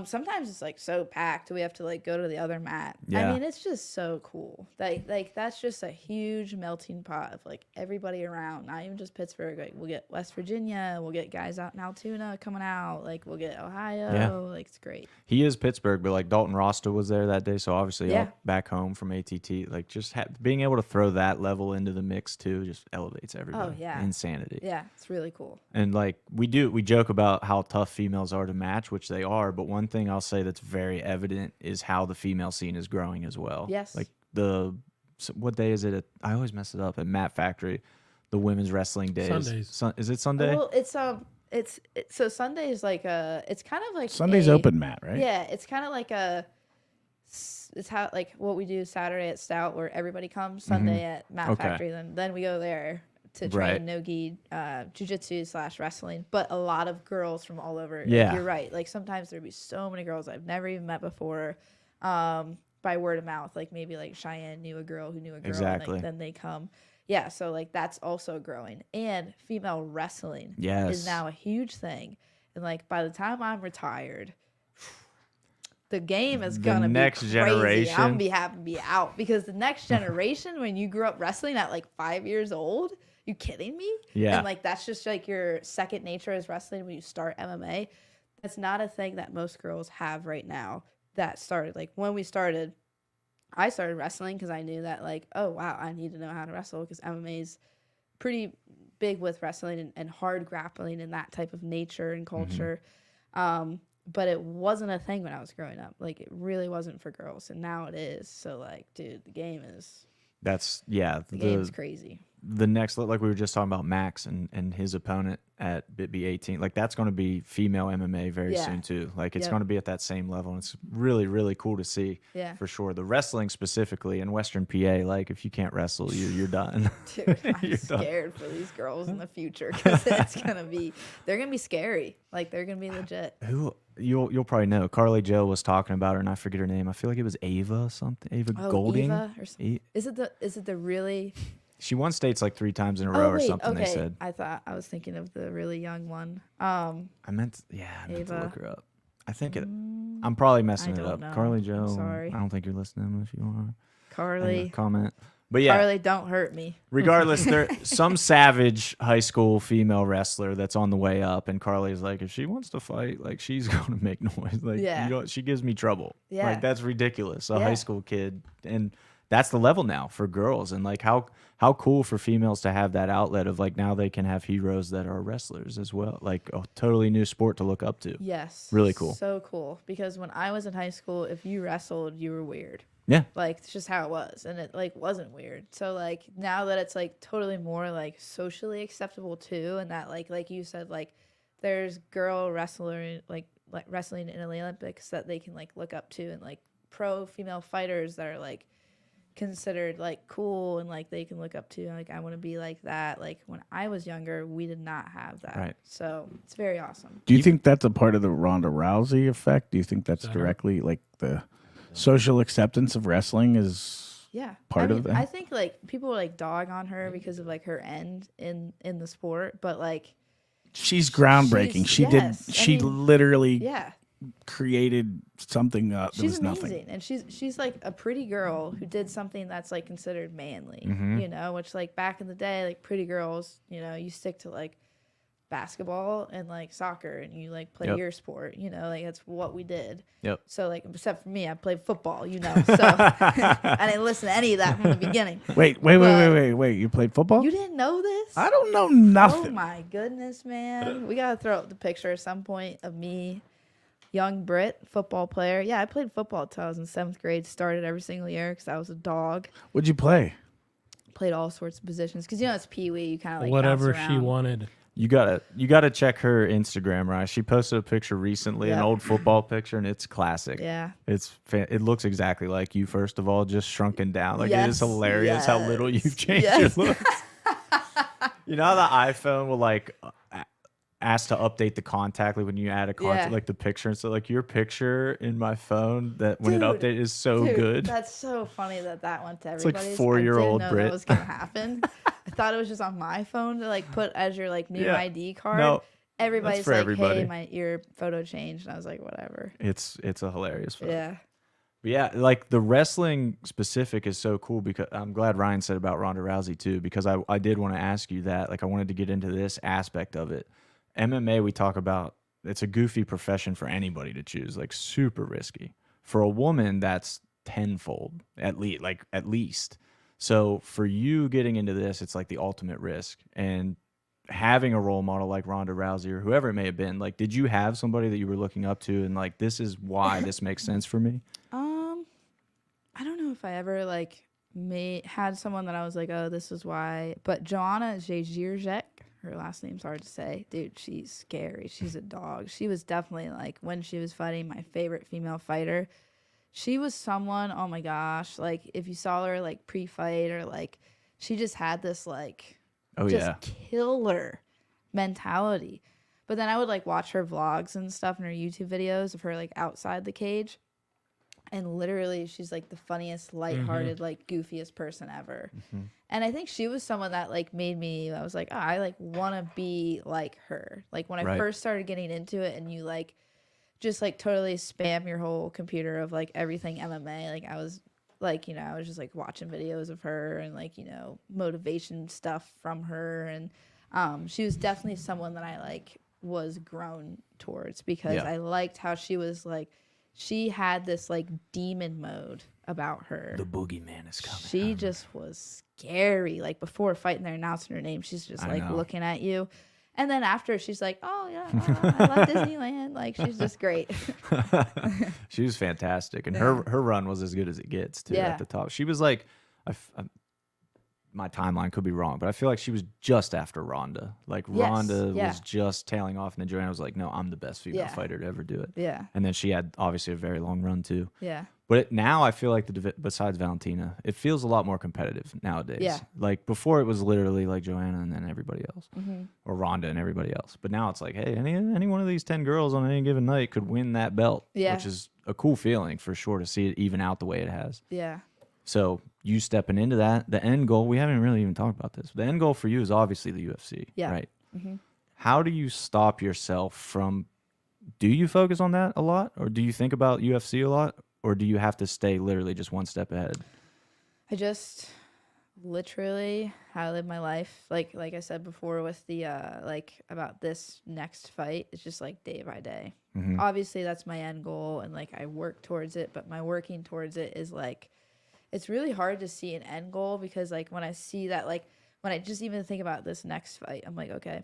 Sometimes it's like so packed we have to like go to the other mat. Yeah. I mean, it's just so cool. Like that's just a huge melting pot of like everybody around. Not even just Pittsburgh. Like we'll get West Virginia. We'll get guys out in Altoona coming out. Like we'll get Ohio. Yeah. Like it's great. He is Pittsburgh, but like Dalton Rosta was there that day, so obviously Yeah. up back home from ATT, like just being able to throw that level into the mix too just elevates everybody. Oh, yeah. Insanity. Yeah, it's really cool. And like we joke about how tough females are to match, which they are, but one thing I'll say that's very evident is how the female scene is growing as well. Yes. Like what day is it? I always mess it up at Matt Factory, the women's wrestling days. Sundays. Is it Sunday? Well, it's so Sunday is like it's kind of like Sunday's open mat, right? Yeah, it's kind of like it's how like what we do Saturday at Stout, where everybody comes. Sunday at Matt Okay. Factory, then we go there to train Right. no-gi jiu-jitsu / wrestling, but a lot of girls from all over. Like, Yeah. you're right. Like sometimes there'd be so many girls I've never even met before, by word of mouth. Like maybe like Cheyenne knew a girl who knew a girl, Exactly. and like, then they come. Yeah, so like that's also growing, and female wrestling Yes. is now a huge thing. And like by the time I'm retired, the game is The gonna next be crazy. generation. I'm gonna be happy to be out, because the next generation, when you grew up wrestling at like 5 years old, you kidding me? Yeah. And like that's just like your second nature is wrestling when you start MMA. That's not a thing that most girls have right now. That started like when we started. I started wrestling because I knew that like, oh wow, I need to know how to wrestle, because MMA is pretty big with wrestling and hard grappling and that type of nature and culture. But it wasn't a thing when I was growing up. Like, it really wasn't for girls, and now it is. So, like, dude, the game is crazy. The next, like we were just talking about Max and his opponent at BitB 18, like that's going to be female MMA very soon too. Like it's going to be at that same level. And it's really, really cool to see for sure. The wrestling specifically in Western PA, like if you can't wrestle, you're done. Dude, I'm scared for these girls in the future because they're going to be scary. Like they're going to be legit. Who you'll probably know. Carly Jo was talking about her, and I forget her name. I feel like it was Ava something. Ava Golding. Eva is it the really? She won states like 3 times in a row or something. Okay. They said. I was thinking of the really young one. I meant to Ava. look her up. I think I'm probably messing it up. know. Carly Jo. I'm sorry. I don't think you're listening. If you want Carly, comment. But yeah, Carly, don't hurt me. regardless, there's some savage high school female wrestler that's on the way up, and Carly's like, if she wants to fight, like she's going to make noise. Like, she gives me trouble. Yeah. Like that's ridiculous. A high school kid, and that's the level now for girls. And like how cool for females to have that outlet of like now they can have heroes that are wrestlers as well. Like a totally new sport to look up to. Yes. Really cool. So cool. Because when I was in high school, if you wrestled, you were weird. Yeah. Like it's just how it was. And it like wasn't weird. So like now that it's like totally more like socially acceptable too, and that like you said, like there's girl wrestler like wrestling in the Olympics that they can like look up to, and like pro female fighters that are like considered like cool and like they can look up to, like I want to be like that. Like when I was younger, we did not have that. Right. So it's very awesome. Do you think that's a part of the Ronda Rousey effect? Do you think that's directly like the social acceptance of wrestling is part of that? I think like people like dog on her because of like her end in the sport, but like she's groundbreaking. She literally yeah. created something that She's was amazing, nothing. and she's like a pretty girl who did something that's like considered manly, you know, which like back in the day, like pretty girls, you know, you stick to like basketball and like soccer, and you like play your sport, you know, like that's what we did. Yep. So like, except for me, I played football, you know, so I didn't listen to any of that from the beginning. Wait. You played football? You didn't know this? I don't know nothing. Oh my goodness, man! We gotta throw up the picture at some point of me. Young Britt, football player. Yeah, I played football till I was in 7th grade. Started every single year because I was a dog. What'd you play? Played all sorts of positions because you know it's Pee Wee. You kind of like whatever bounce she around. wanted. You gotta check her Instagram, right? She posted a picture recently, an old football picture, and it's classic. Yeah, it looks exactly like you. First of all, just shrunken down. Like it is hilarious how little you've changed your looks. You know how the iPhone will like ask to update the contact, like when you add a contact, like the picture, and so like your picture in my phone that when it updates is so good. That's so funny that went to It's like everybody. 4-year-old I didn't know Brit. that was gonna happen. I thought it was just on my phone to like put as your like new ID card. No, everybody's for like, everybody. "Hey, your photo changed," and I was like, "Whatever." It's a hilarious photo. Yeah. But yeah, like the wrestling specific is so cool because I'm glad Ryan said about Ronda Rousey too, because I did want to ask you that. Like I wanted to get into this aspect of it. MMA, we talk about, it's a goofy profession for anybody to choose, like super risky. For a woman, that's tenfold at least. So for you getting into this, it's like the ultimate risk. And having a role model like Ronda Rousey or whoever it may have been, like, did you have somebody that you were looking up to and like, this is why this makes sense for me? I don't know if I ever like had someone that I was like, oh, this is why. But Joanna Jędrzejczyk, her last name's hard to say. Dude, she's scary. She's a dog. She was definitely like, when she was fighting, my favorite female fighter. She was someone, oh my gosh, like if you saw her like pre-fight or like, she just had this like, killer mentality. But then I would like watch her vlogs and stuff and her YouTube videos of her like outside the cage. And literally, she's like the funniest, lighthearted, like goofiest person ever. And I think she was someone that like made me, I was like, oh, I like want to be like her. Like when I first started getting into it and you like just like totally spam your whole computer of like everything MMA. Like I was like, you know, I was just like watching videos of her and like, you know, motivation stuff from her. And she was definitely someone that I like was grown towards because I liked how she was like she had this like demon mode about her. The boogeyman is coming. She just was scary. Like before fighting, they're announcing her name. She's just like looking at you. And then after, she's like, oh, yeah, I love Disneyland. Like, she's just great. She was fantastic. And her run was as good as it gets, too, at the top. She was like, my timeline could be wrong, but I feel like she was just after Ronda. Like, Ronda was just tailing off, and then Joanna was like, no, I'm the best female fighter to ever do it. Yeah. And then she had, obviously, a very long run, too. Yeah. But now I feel like besides Valentina, it feels a lot more competitive nowadays. Yeah. Like before, it was literally like Joanna and then everybody else, or Ronda and everybody else. But now it's like, hey, any one of these 10 girls on any given night could win that belt, which is a cool feeling for sure to see it even out the way it has. Yeah. So you stepping into that, the end goal, we haven't really even talked about this. The end goal for you is obviously the UFC, right? Mm-hmm. How do you stop yourself from? Do you focus on that a lot, or do you think about UFC a lot? Or do you have to stay literally just one step ahead? I just literally how I live my life. Like I said before with the like about this next fight, it's just like day by day. Mm-hmm. Obviously that's my end goal and like I work towards it, but my working towards it is like it's really hard to see an end goal because like when I see that, like when I just even think about this next fight, I'm like, okay,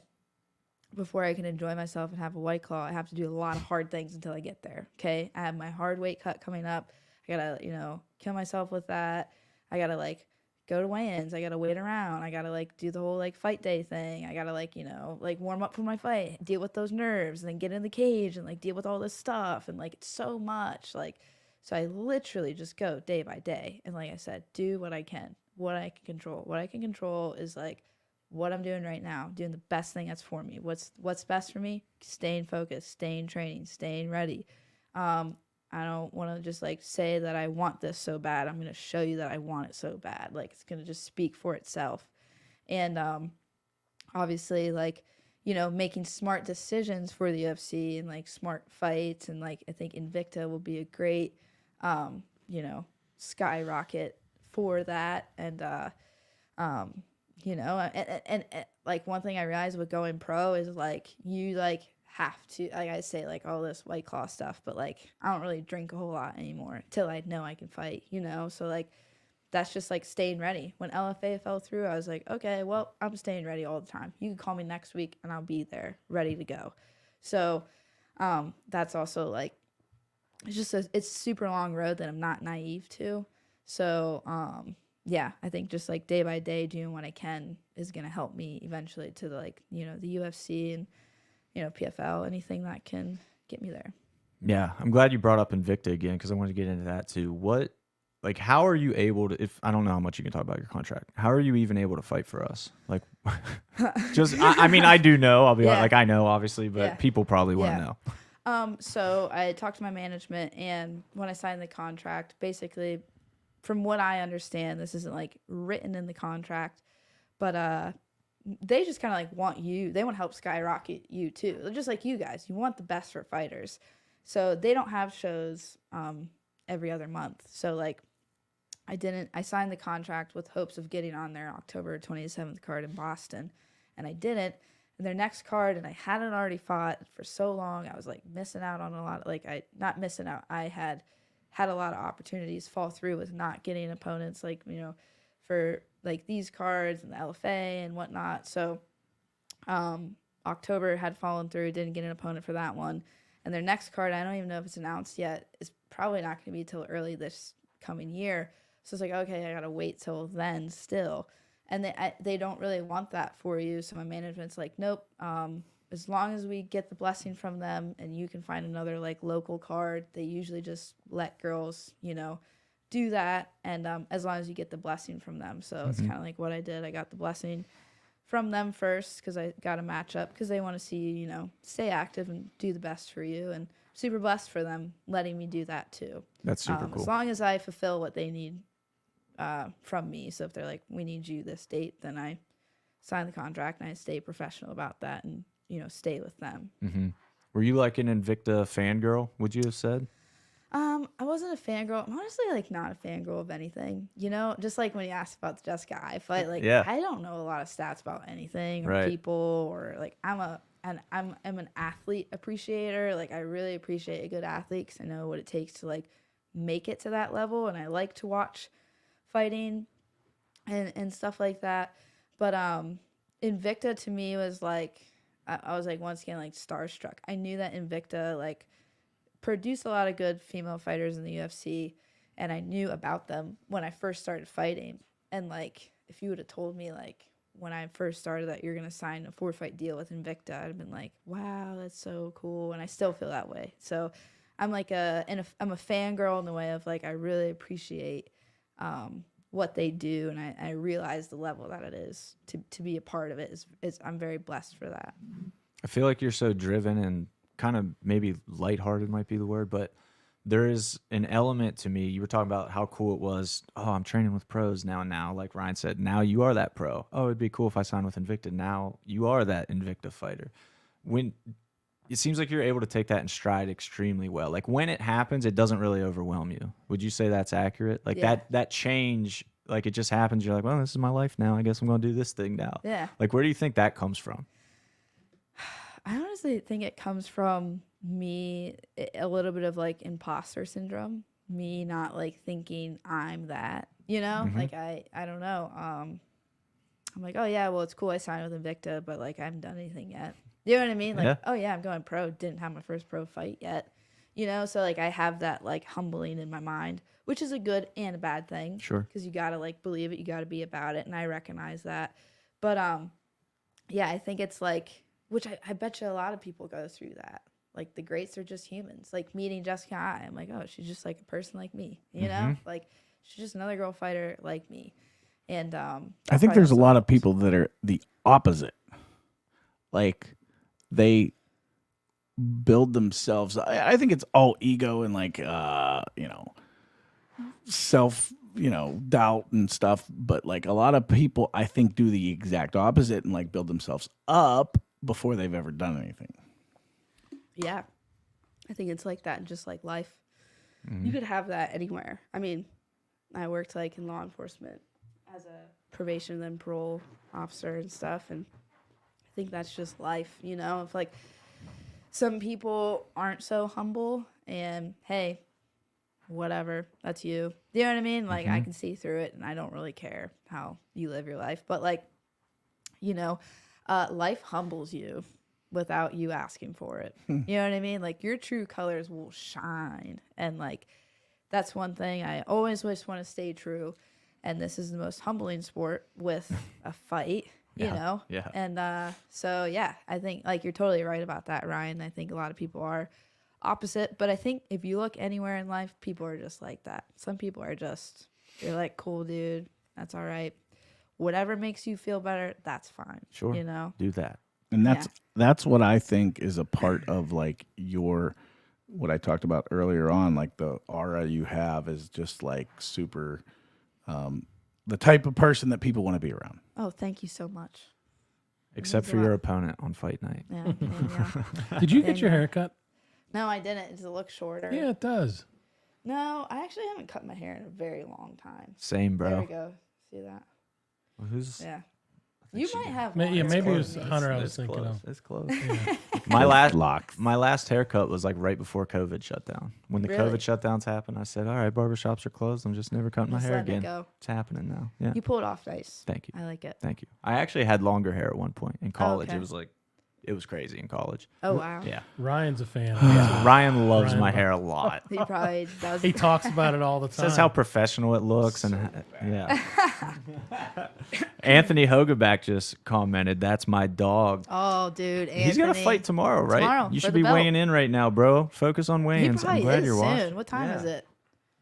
before I can enjoy myself and have a White Claw, I have to do a lot of hard things until I get there. Okay. I have my hard weight cut coming up. I gotta, kill myself with that. I gotta like go to weigh-ins. I gotta wait around. I gotta like do the whole like fight day thing. I gotta like, like warm up for my fight, deal with those nerves and then get in the cage and like deal with all this stuff. And like, it's so much like, so I literally just go day by day. And like I said, do what I can, what I can control. What I can control is like, what I'm doing right now, doing the best thing that's for me. What's best for me? Staying focused, staying training, staying ready. I don't want to just like say that I want this so bad. I'm going to show you that I want it so bad. Like it's going to just speak for itself. And obviously like, making smart decisions for the UFC and like smart fights. And like, I think Invicta will be a great, skyrocket for that. And, and like one thing I realized with going pro is like you like have to, like I say like all this White Claw stuff, but like I don't really drink a whole lot anymore till I know I can fight, so like that's just like staying ready. When LFA fell through, I was like, okay, well, I'm staying ready all the time. You can call me next week and I'll be there ready to go. So that's also like it's just it's a super long road that I'm not naive to. So yeah, I think just like day by day doing what I can is going to help me eventually to like, the UFC and, PFL, anything that can get me there. Yeah, I'm glad you brought up Invicta again because I wanted to get into that too. How are you able to, I don't know how much you can talk about your contract, how are you even able to fight for us? Like, just, I mean, I do know, I'll be honest, like I know obviously, but people probably want to know. So I talked to my management and when I signed the contract, basically, from what I understand, this isn't like written in the contract, but they just kind of like want you. They want to help skyrocket you too. They're just like you guys. You want the best for fighters, so they don't have shows every other month. So like, I signed the contract with hopes of getting on their October 27th card in Boston, and I didn't. And their next card, and I hadn't already fought for so long. I was like missing out on a lot. Not missing out. I had a lot of opportunities fall through with not getting opponents like, for like these cards and the LFA and whatnot. So October had fallen through, didn't get an opponent for that one. And their next card, I don't even know if it's announced yet, is probably not going to be till early this coming year. So it's like, okay, I got to wait till then still. And they don't really want that for you. So my management's like, nope, as long as we get the blessing from them and you can find another like local card, they usually just let girls, do that. And as long as you get the blessing from them. So it's kind of like what I did. I got the blessing from them first because I got a matchup because they want to see you, stay active and do the best for you. And super blessed for them letting me do that too. That's super cool. As long as I fulfill what they need from me. So if they're like, we need you this date, then I sign the contract and I stay professional about that and, stay with them. Mm-hmm. Were you like an Invicta fangirl, would you have said? I wasn't a fangirl. I'm honestly like not a fangirl of anything. Just like when you asked about the Jessica I fight, like I don't know a lot of stats about anything or people or like I'm a I'm an athlete appreciator. Like I really appreciate a good athlete because I know what it takes to like make it to that level, and I like to watch fighting and stuff like that. But Invicta to me was like I was like once again like starstruck. I knew that Invicta like produced a lot of good female fighters in the UFC, and I knew about them when I first started fighting. And like if you would have told me like when I first started that you're gonna sign a 4-fight deal with Invicta, I'd have been like, wow, that's so cool. And I still feel that way. So I'm like I'm a fangirl in the way of like I really appreciate what they do, and I realize the level that it is to be a part of it is I'm very blessed for that. I feel like you're so driven and kind of maybe lighthearted might be the word, but there is an element to me. You were talking about how cool it was. Oh, I'm training with pros now, like Ryan said, now you are that pro. Oh, it'd be cool if I signed with Invicta. Now you are that Invicta fighter. When it seems like you're able to take that in stride extremely well. Like when it happens, it doesn't really overwhelm you. Would you say that's accurate? Like Yeah. that change, like it just happens. You're like, well, this is my life now. I guess I'm going to do this thing now. Yeah. Like, where do you think that comes from? I honestly think it comes from me, a little bit of like imposter syndrome, me not like thinking I'm that, like I don't know. I'm like, oh yeah, well it's cool I signed with Invicta, but like I haven't done anything yet. You know what I mean? Like, Yeah. oh yeah, I'm going pro, didn't have my first pro fight yet, so like I have that like humbling in my mind, which is a good and a bad thing. Sure. Because you gotta like believe it, you gotta be about it, and I recognize that. But yeah, I think it's like, which I bet you a lot of people go through that. Like the greats are just humans. Like meeting Jessica I, I'm like, oh, she's just like a person like me, Like she's just another girl fighter like me. And I think there's a lot of people that are the opposite. Like they build themselves. I think it's all ego and like self doubt and stuff. But like a lot of people, I think, do the exact opposite and like build themselves up before they've ever done anything. Yeah, I think it's like that in just like life. You could have that anywhere. I mean, I worked like in law enforcement as a probation and then parole officer and stuff, and I think that's just life, if like some people aren't so humble and hey, whatever, that's you. You know what I mean? Like I can see through it and I don't really care how you live your life, but like, life humbles you without you asking for it. You know what I mean? Like your true colors will shine. And like, that's one thing I always just want to stay true. And this is the most humbling sport with a fight, Yeah. And so, yeah, I think like you're totally right about that, Ryan. I think a lot of people are opposite. But I think if you look anywhere in life, people are just like that. Some people are just, you're like, cool, dude. That's all right. Whatever makes you feel better, that's fine. Sure. Do that. And that's what I think is a part of like what I talked about earlier on, like the aura you have is just like super, the type of person that people want to be around. Oh, thank you so much. Except for your opponent on fight night. Yeah. Did you get your hair cut? No, I didn't. Does it look shorter? Yeah, it does. No, I actually haven't cut my hair in a very long time. Same, bro. There we go. See that? Well, who's? Yeah. You might have. Yeah, longer maybe it hair was than me. Hunter I was It's thinking close. of. It's close. Yeah. My last haircut was like right before COVID shut down. When the Really? COVID shutdowns happened, I said, all right, barbershops are closed. I'm just never cutting my Just hair letting it again. go. It's happening now. Yeah. You pulled off nice. Thank you. I like it. Thank you. I actually had longer hair at one point in college. okay. It was like, it was crazy in college. Oh wow. Yeah. Ryan's a fan. Ryan loves Ryan my loves- hair a lot. He probably does. He talks about it all the time. Says how professional it looks yeah. Anthony Hogeback just commented, "That's my dog." Oh, dude. Anthony. He's gonna fight tomorrow, right? Tomorrow, You for should the be belt. weighing in right now, bro. Focus on He weigh-ins. probably I'm glad is you're soon. watching. What time is it?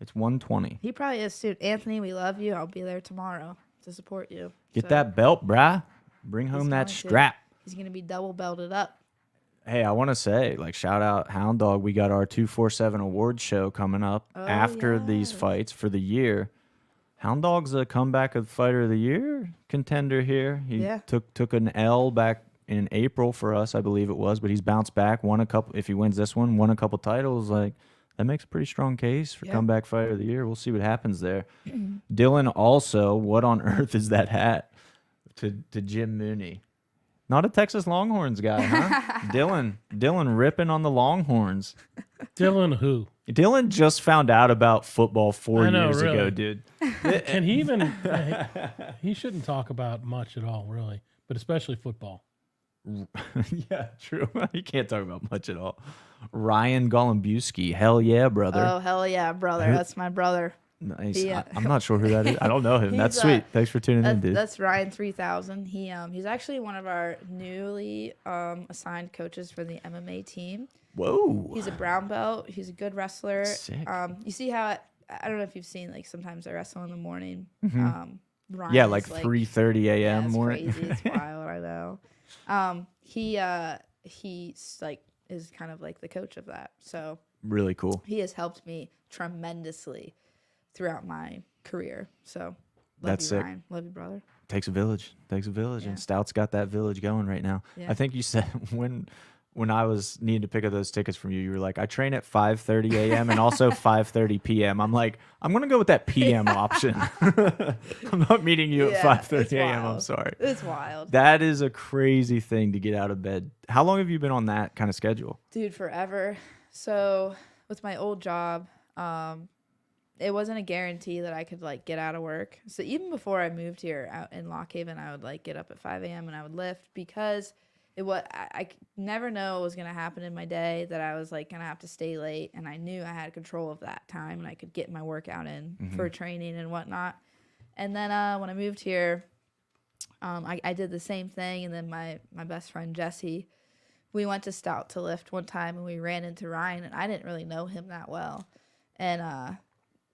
It's 1:20. He probably is soon. Anthony, we love you. I'll be there tomorrow to support you. Get So, that belt, brah. Bring home He's that going to. strap. He's gonna be double belted up. Hey, I want to say, like, shout out Hound Dog. We got our 247 award show coming up after these yes. fights for the year. Hound Dog's a comeback of fighter of the year contender here. He Yeah. took an L back in April for us, I believe it was, but he's bounced back, won a couple. If he wins this one, won a couple titles. Like, that makes a pretty strong case for Yeah. comeback fighter of the year. We'll see what happens there. Dylan also, what on earth is that hat to Jim Mooney? Not a Texas Longhorns guy, huh? Dylan ripping on the Longhorns. Dylan who? Dylan just found out about football 4 I know, years ago, really. dude. Can he even? He shouldn't talk about much at all, really, but especially football. Yeah, true. He can't talk about much at all. Ryan Golumbewski, hell yeah, brother. Oh, hell yeah, brother. That's my brother. Nice. Yeah. I'm not sure who that is. I don't know him. He's, That's sweet. Thanks for tuning in, dude. That's Ryan 3000. He's actually one of our newly assigned coaches for the MMA team. Whoa. He's a brown belt. He's a good wrestler. Sick. You see how I don't know if you've seen, like, sometimes I wrestle in the morning. Ryan Yeah, is, like 3:30 a.m. it's morning. crazy. It's wild. I know. He's like is kind of like the coach of that. So Really cool. he has helped me tremendously throughout my career. So love That's you, sick. Ryan. Love you, brother. Takes a village. Yeah. And Stout's got that village going right now. Yeah. I think you said when I was needing to pick up those tickets from you, you were like, I train at 5:30 a.m. and also 5:30 p.m. I'm like, I'm gonna go with that p.m. option. I'm not meeting you at 5:30 a.m. I'm wild. sorry. It's wild. That is a crazy thing to get out of bed. How long have you been on that kind of schedule? Dude, forever. So with my old job, it wasn't a guarantee that I could like get out of work. So even before I moved here out in Lock Haven, I would like get up at 5 a.m. and I would lift because I never know what was going to happen in my day, that I was like going to have to stay late. And I knew I had control of that time and I could get my workout in for training and whatnot. And then when I moved here, I did the same thing. And then my best friend, Jesse, we went to Stout to lift one time and we ran into Ryan, and I didn't really know him that well. And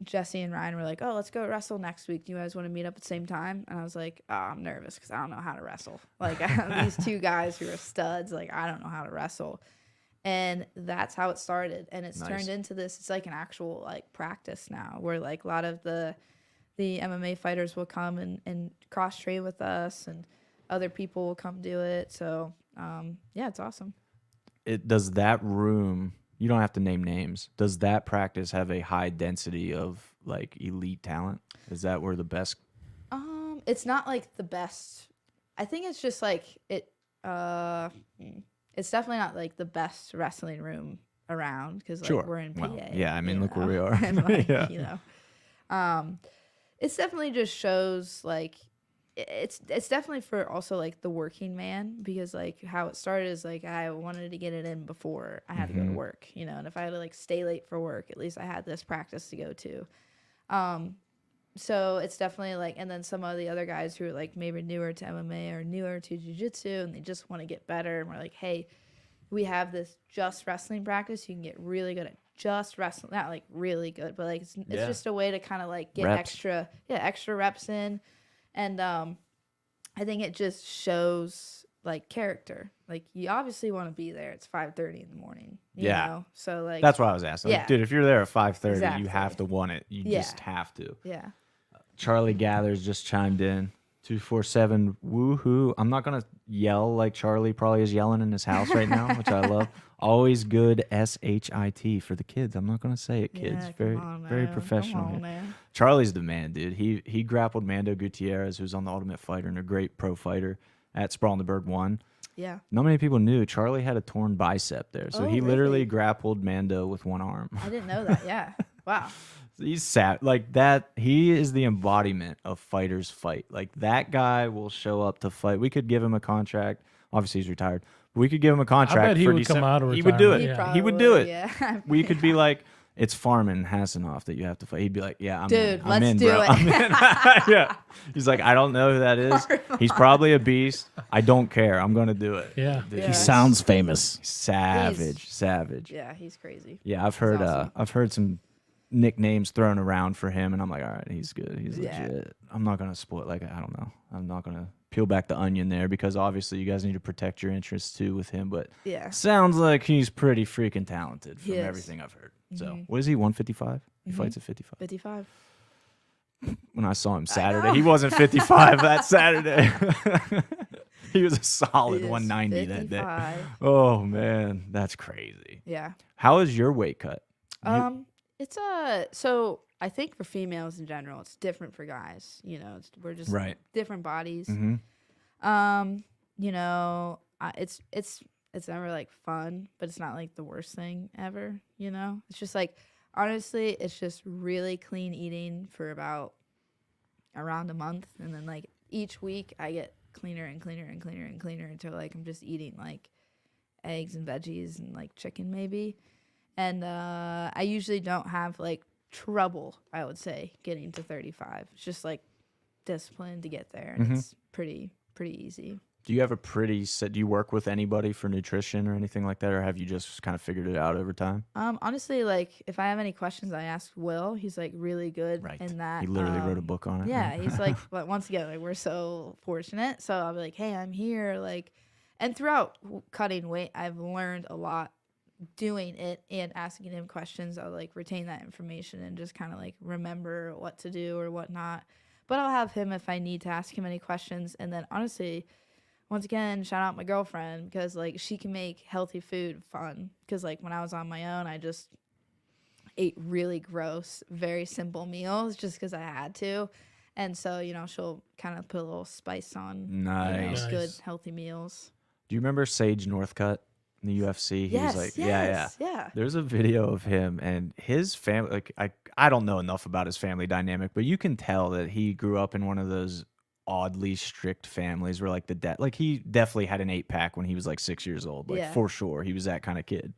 Jesse and Ryan were like, oh, let's go wrestle next week. Do you guys want to meet up at the same time? And I was like, oh, I'm nervous because I don't know how to wrestle. Like, these two guys who are studs, like, I don't know how to wrestle. And that's how it started. And it's turned into this, it's like an actual, like, practice now where, like, a lot of the MMA fighters will come and cross-train with us, and other people will come do it. So, yeah, it's awesome. Does that room, you don't have to name names, does that practice have a high density of like elite talent? Is that where the best? It's not like the best. I think it's just like it's definitely not like the best wrestling room around because like we're in PA. Well, yeah, I mean, look where know? we are. And, like, Yeah. you know, it's definitely just shows like it's definitely for also like the working man, because like how it started is like I wanted to get it in before I had to go to work, you know, and if I had to like stay late for work, at least I had this practice to go to. So it's definitely like, and then some of the other guys who are like maybe newer to MMA or newer to jiu-jitsu and they just want to get better, and we're like, hey, we have this just wrestling practice. You can get really good at just wrestling, not like really good, but like it's just a way to kind of like get extra reps in. And I think it just shows like character. Like you obviously want to be there. It's 5:30 in the morning. You know? So like that's what I was asking. Yeah. Like, dude, if you're there at 5:30, Exactly. you have to want it. You just have to. Yeah. Charlie Gathers just chimed in. 247 woohoo. I'm not gonna yell like Charlie probably is yelling in his house right now, which I love. Always good SHIT for the kids. I'm not gonna say it, kids. Yeah, very come on, very man. professional. Come on, here. man. Charlie's the man, dude. He grappled Mando Gutierrez, who's on the Ultimate Fighter and a great pro fighter at Sprawl in the Burgh 1. Yeah. Not many people knew Charlie had a torn bicep there, so Oh, he literally really? grappled Mando with one arm. I didn't know that. Yeah. Wow. He's sad like that. He is the embodiment of fighters fight. Like that guy will show up to fight. We could give him a contract. Obviously, he's retired. But we could give him a contract. I bet he for would come out of He would do it. retirement, yeah. He would do it. Yeah. We could be like, it's Farman Hasanoff that you have to fight. He'd be like, yeah, I'm Dude, in. I'm let's in, do bro. it. I'm in. Yeah. He's like, I don't know who that is. He's probably a beast. I don't care. I'm gonna do it. Yeah. Dude, Yeah. He sounds famous. savage. Yeah, he's crazy. Yeah, I've heard awesome. I've heard some nicknames thrown around for him, and I'm like, all right, he's good. He's Yeah. legit. I'm not gonna spoil. Like, I don't know. I'm not gonna peel back the onion there because obviously you guys need to protect your interests too with him. But Yeah. sounds like he's pretty freaking talented from He is. everything I've heard. So what is he? 155? He fights at 55. 55. When I saw him Saturday, he wasn't 55 that Saturday. He was a solid He is 190 that day. 55. Oh man, that's crazy. Yeah. How is your weight cut? It's so I think for females in general, it's different for guys. You know, we're just Right. different bodies. Mhm. you know, it's never like fun, but it's not like the worst thing ever, you know? It's just like, honestly, it's just really clean eating for about around a month. And then like each week I get cleaner and cleaner and cleaner and cleaner until like I'm just eating like eggs and veggies and like chicken maybe. And I usually don't have like trouble, I would say, getting to 35. It's just like discipline to get there. And it's pretty easy. Do you have a pretty set? Do you work with anybody for nutrition or anything like that, or have you just kind of figured it out over time? Honestly, like if I have any questions, I ask Will. He's like really good in that. He literally wrote a book on it. Yeah, he's like, but once again, like we're so fortunate. So I'll be like, hey, I'm here. Like, and throughout cutting weight, I've learned a lot doing it and asking him questions. I'll like retain that information and just kind of like remember what to do or what not. But I'll have him if I need to ask him any questions. And then honestly, once again, shout out my girlfriend because like she can make healthy food fun. Because like when I was on my own, I just ate really gross, very simple meals just because I had to. And so, you know, she'll kind of put a little spice on Nice. good, healthy meals. Do you remember Sage Northcutt in the UFC? He was like, yeah. There's a video of him and his family. Like I don't know enough about his family dynamic, but you can tell that he grew up in one of those oddly strict families where like like he definitely had an 8-pack when he was like 6 years old, like for sure. He was that kind of kid.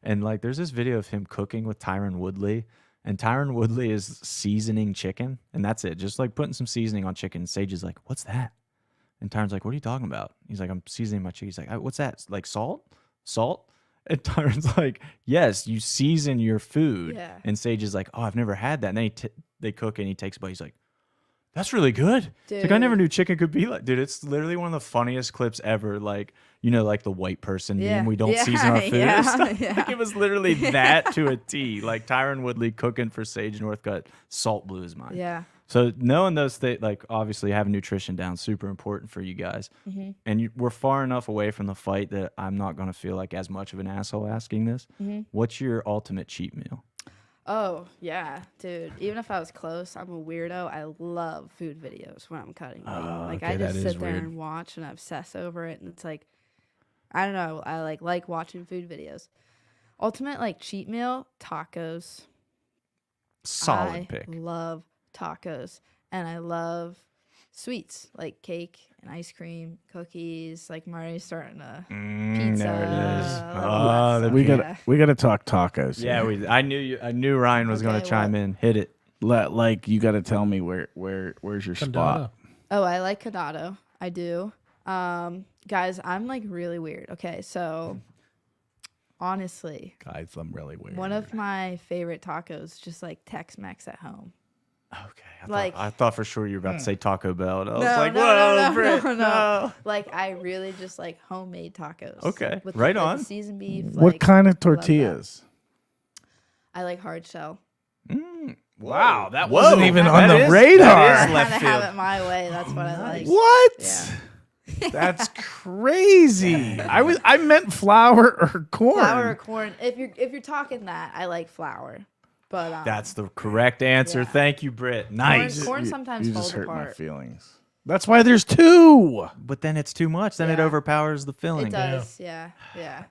And like there's this video of him cooking with Tyron Woodley, and Tyron Woodley is seasoning chicken, and that's it, just like putting some seasoning on chicken. Sage is like, what's that? And Tyron's like, what are you talking about? He's like, I'm seasoning my chicken. He's like, what's that? Like salt? And Tyron's like, yes, you season your food. And Sage is like, oh, I've never had that. And then they cook and he takes a bite. He's like, that's really good. It's like, I never knew chicken could be like, dude, it's literally one of the funniest clips ever. Like, you know, like the white person meme, we don't season our food. Like, it was literally that to a T. Like Tyron Woodley cooking for Sage Northcutt, salt blew his mind. Yeah. So knowing those things, like obviously having nutrition down, super important for you guys. And we're far enough away from the fight that I'm not going to feel like as much of an asshole asking this. What's your ultimate cheat meal? Oh, yeah, dude. Even if I was close, I'm a weirdo. I love food videos when I'm cutting meat. Like, I just sit there and watch and obsess over it. And it's like, I don't know. I like watching food videos. Ultimate, like, cheat meal, tacos. Solid pick. I love tacos. And I love sweets, like cake and ice cream, cookies. Like, I'm already starting to pizza. There it is. We gotta talk tacos. Yeah, I knew Ryan was going to chime in. Hit it. Like you gotta tell me where's your spot. Oh, I like Condado. I do. Guys, I'm like really weird. Okay, so honestly, Guys, I'm really weird. one of my favorite tacos, just like Tex-Mex at home. Okay, I thought for sure you were about to say Taco Bell. And I was like, whoa, Britt, no. Like, I really just like homemade tacos. Okay, with right like, on. Seasoned beef. What like, kind of tortillas? I like hard shell. Wow, that wasn't even on the radar. That is I left kind of have field. it my way. That's what I like. What? Yeah. That's crazy. I meant flour or corn. Flour or corn. If you're talking that, I like flour. But That's the correct answer. Yeah. Thank you, Britt. Nice. Corn sometimes you falls just hurt my apart. feelings. That's why there's two. But then it's too much. Then it Yeah. overpowers the filling. It does. Yeah.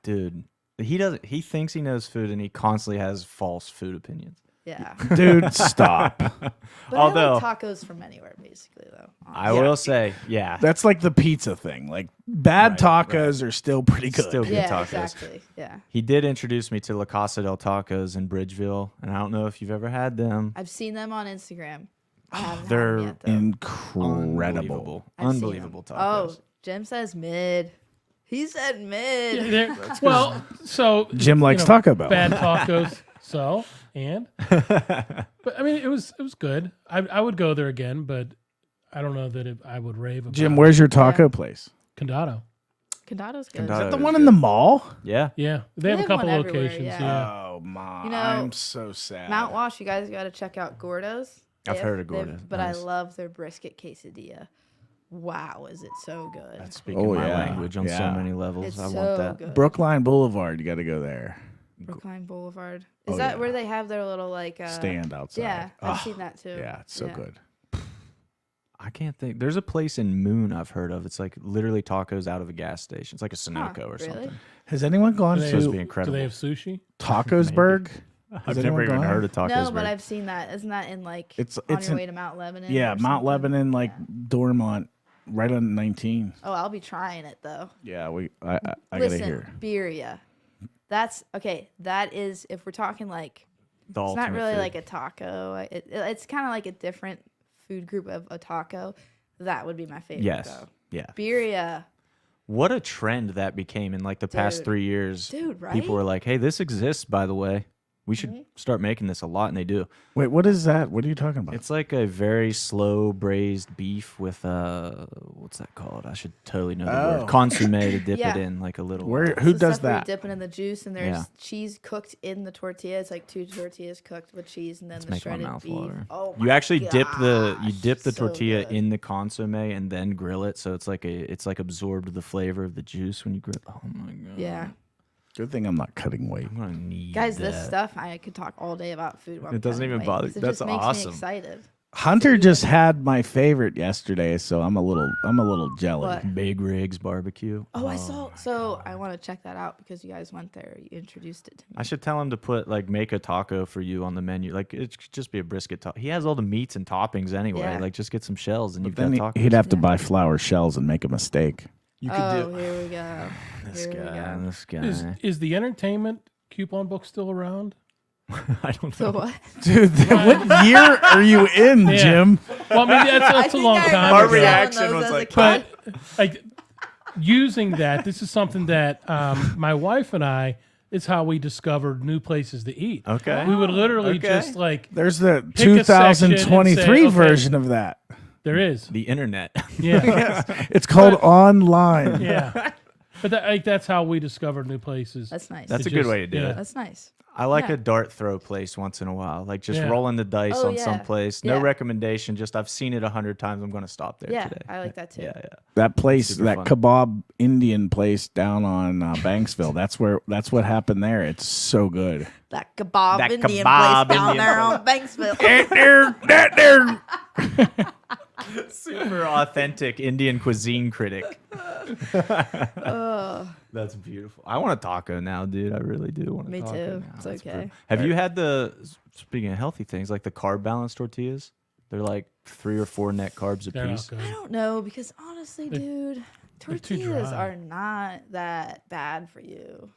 Dude, he thinks he knows food and he constantly has false food opinions. Yeah. Dude, stop. But Although- I like tacos from anywhere, basically, though. I will say, yeah. That's like the pizza thing. Like bad tacos are still pretty good. Still good Yeah, tacos. exactly. Yeah. He did introduce me to La Casa del Tacos in Bridgeville, and I don't know if you've ever had them. I've seen them on Instagram. I haven't had They're them yet, though. Incredible. I've seen Unbelievable them. tacos. Oh, Jim says mid. He said mid. Well, so Jim likes Taco Bell. bad tacos. So but I mean, it was good. I would go there again, but I don't know that I would rave about Jim, where's your taco place? Condado. Condado's good. Condado. The is one good. in the mall? Yeah. Yeah, they have a have couple one everywhere, locations. yeah. Yeah. Oh my! You know, I'm so sad. Mount Wash, you guys got to check out Gordo's. I've heard of Gordo's. But Nice. I love their brisket quesadilla. Wow, is it so good? That's speaking my language on so many levels. It's I so want that. good. Brookline Boulevard. You got to go there. Brookline Boulevard. Is Oh, that yeah. where they have their little like Stand outside. Yeah, I've Oh, seen that too. Yeah, it's so good. I can't think. There's a place in Moon I've heard of. It's like literally tacos out of a gas station. It's like a Sunoco or really? something. Has anyone gone Do they, Supposed to to be do incredible. they have sushi? Tacosburg? I've never even heard of tacos. No, but Bird. I've seen that. Isn't that in like It's on your in- way to Mount Lebanon? Yeah, or Mount something? Lebanon, like Dormont, right on 19. Oh, I'll be trying it though. Yeah, I gotta Listen, hear. birria. That's okay. That is if we're talking like The it's not ultimate really food. like a taco. It's kind of like a different food group of a taco. That would be my favorite. Yes. Though. Yeah. Birria. What a trend that became in like the past Dude. 3 years. Dude, right? People were like, "Hey, this exists, by the way. We should Mm-hmm. start making this a lot," and they do. Wait, what is that? What are you talking about? It's like a very slow braised beef with what's that called? I should totally know the Oh. word. Consomme to dip Yeah. it in like a little. Where? It's Who the does stuff where you that? dip it in the juice, and there's Yeah. cheese cooked in the tortilla. It's like 2 tortillas cooked with cheese, and then the Make my shredded mouth beef. water. Oh, You my actually dip the gosh, so tortilla good. in the consomme and then grill it, so it's like absorbed the flavor of the juice when you grill. Oh my god! Yeah, Good thing I'm not cutting weight. I'm gonna need guys, that. this stuff I could talk all day about food. while It doesn't cutting even weight, bother- 'cause It that's just makes awesome. me excited. Hunter just had my favorite yesterday, so I'm a little jelly. What? Big Rigs barbecue. Oh, I saw. So I want to check that out because you guys went there. You introduced it to me. I should tell him to make a taco for you on the menu. Like it should just be a brisket taco. He has all the meats and toppings anyway. Yeah. Like just get some shells and you've Then got tacos. he'd have to Yeah. buy flour shells and make a mistake. You Oh, here we go. this Here we guy. go. This guy. Is the entertainment coupon book still around? I don't So know. what? Dude, what year are you in, Yeah. Jim? Well, I mean that's a long time Our ago. reaction was like, But like using that, this is something that my wife and I. It's how we discovered new places to eat. Okay. We would literally Okay. just like There's the Pick a section and 2023 say, okay. version of that. there is. The internet. Yeah. It's called online. Yeah. But that's how we discovered new places. That's nice. That's It a good just- way to do yeah. it. That's nice. I like Yeah. a dart throw place once in a while. Like just Yeah. rolling the dice Oh, on some yeah. place. No Yeah. recommendation. Just I've seen it 100 times. I'm going to stop there Yeah, today. I like that too. Yeah, yeah. That place, Super that fun. kebab Indian place down on Banksville. That's what happened there. It's so good. That kebab That Indian kebab place down Indian there place. on Banksville. Super authentic Indian cuisine critic. That's beautiful. I want a taco now, dude. I really do want a Me taco too. now. It's That's okay. pretty- Have you had speaking of healthy things, like the carb balanced tortillas? They're like 3 or 4 net carbs a They're not piece. good. I don't know because honestly, dude, they're too tortillas dry. are not that bad for you.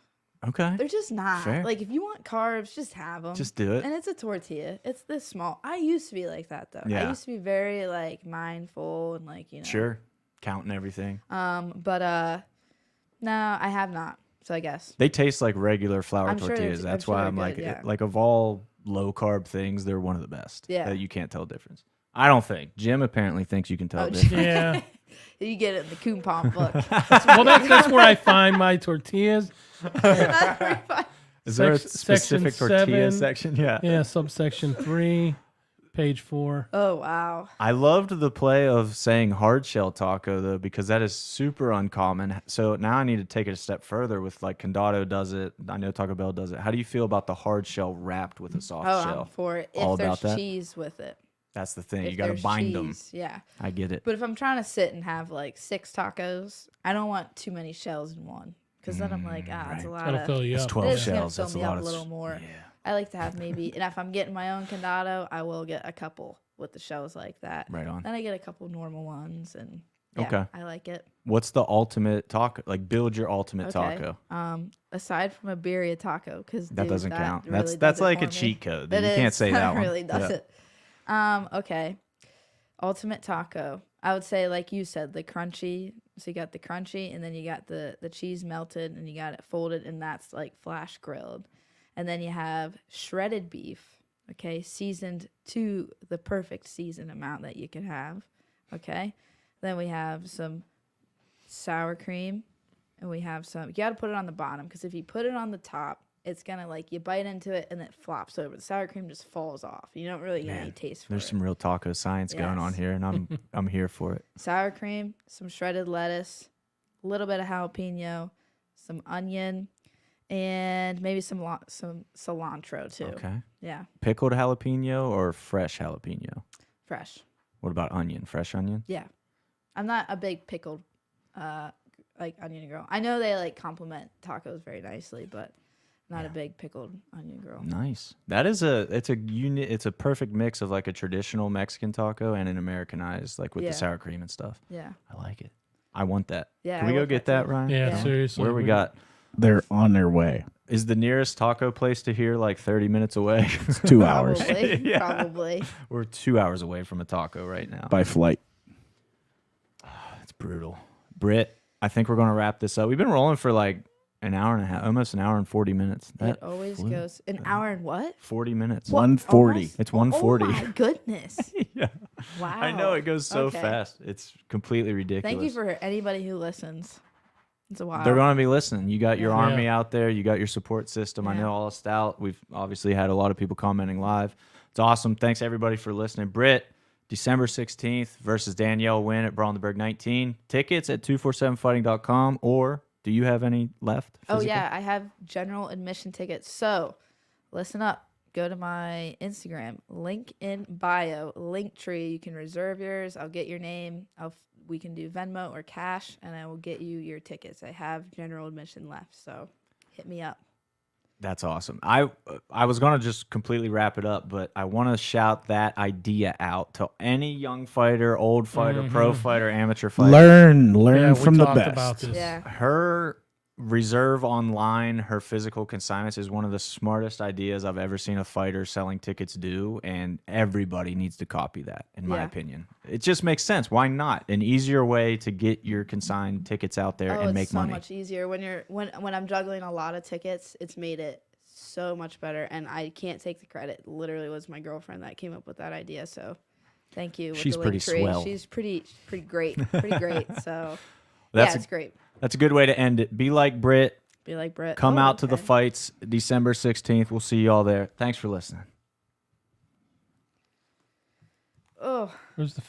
Okay. They're just not. Fair. Like if you want carbs, just have them. Just do it. And it's a tortilla. It's this small. I used to be like that though. Yeah. I used to be very like mindful and like Sure. Counting everything. But no, I have not. So I guess. They taste like regular flour I'm sure they're- tortillas. I'm That's sure why they're I'm like, good, yeah. like of all low carb things, they're one of the best. Yeah. You can't tell the difference. I don't think. Jim apparently thinks you can tell Oh, the difference. Yeah. You get it in the coupon book. Well, that's where I find my tortillas. Is there a Section specific tortilla 7. section? Yeah. Yeah, subsection 3, page 4. Oh wow. I loved the play of saying hard shell taco though, because that is super uncommon. So now I need to take it a step further with like Condado does it. I know Taco Bell does it. How do you feel about the hard shell wrapped with a soft Oh, shell? I'm for it. All If there's about that? cheese with it. That's the thing. If You got to there's bind them. cheese, Yeah. I get it. But if I'm trying to sit and have like 6 tacos, I don't want too many shells in one. Because then I'm like, it's a lot That'll of. fill you It's up. 12 It's gonna shells. fill That's a me lot up of a little more. Yeah. I like to have maybe, and if I'm getting my own condado, I will get a couple with the shells like that. Right on. Then I get a couple normal ones, and yeah, Okay. I like it. What's the ultimate taco? Like build your ultimate taco. Aside from a birria taco, because That doesn't count. Really That's does it like for a me. cheat code. It You can't is. say that one. really does Yeah. it. Okay. Ultimate taco. I would say, like you said, the crunchy. So you got the crunchy, and then you got the cheese melted, and you got it folded, and that's like flash grilled. And then you have shredded beef, okay, seasoned to the perfect season amount that you can have, okay. Then we have some sour cream, and we have some. You got to put it on the bottom because if you put it on the top, it's gonna like you bite into it and it flops over. The sour cream just falls off. You don't really get any taste for There's it. some real taco science going on Yes. here, and I'm here for it. Sour cream, some shredded lettuce, a little bit of jalapeno, some onion, and maybe some cilantro too. Okay. Yeah, Pickled jalapeno or fresh jalapeno? fresh. What about onion? Fresh onion? Yeah. I'm not a big pickled like onion girl. I know they like complement tacos very nicely, but not a big pickled onion girl. Nice. That is it's a perfect mix of like a traditional Mexican taco and an Americanized, like with the sour cream and stuff. Yeah. I like it. I want that. Yeah, Can we I go want get that that, too. Ryan? Yeah, Yeah. seriously. Where we got? They're on their way. Is the nearest taco place to here like 30 minutes away? It's 2 hours Probably. Yeah. Probably. We're 2 hours away from a taco right now. by flight. It's brutal. Britt, I think we're going to wrap this up. We've been rolling for like an hour and a half, almost an hour and 40 minutes. That It always flew. goes an hour and what? 40 minutes. 140. Almost? It's 140. Oh my goodness. Yeah. Wow. I know it goes so Okay. fast. It's completely ridiculous. Thank you for anybody who listens. It's a while. They're going to be listening. You got your Yeah. army out there. You got your support system. I Yeah. know all of Stout. We've obviously had a lot of people commenting live. It's awesome. Thanks everybody for listening. Britt, December 16th versus Danielle Wynn at Brawl in the Burgh 19. Tickets at 247fighting.com, or do you have any left? Oh physical? yeah, I have general admission tickets. So listen up. Go to my Instagram, link in bio, link tree. You can reserve yours. I'll get your name. We can do Venmo or cash, and I will get you your tickets. I have general admission left, so hit me up. That's awesome. I was going to just completely wrap it up, but I want to shout that idea out to any young fighter, old fighter, pro fighter, amateur fighter. Learn Yeah, we from the talked best. about this. Yeah. Her reserve online, her physical consignments is one of the smartest ideas I've ever seen a fighter selling tickets do, and everybody needs to copy that, in my Yeah. opinion. It just makes sense. Why not? An easier way to get your consigned tickets out there and it's make so money. much easier when I'm juggling a lot of tickets. It's made it so much better, and I can't take the credit. Literally, was my girlfriend that came up with that idea. So, thank you. With She's the pretty link tree. swell. She's pretty great. Pretty great. So, That's yeah, it's great. That's a good way to end it. Be like Britt. Be like Britt. Come Oh, out to the okay. fights December 16th. We'll see you all there. Thanks for listening. Oh. Where's the fan?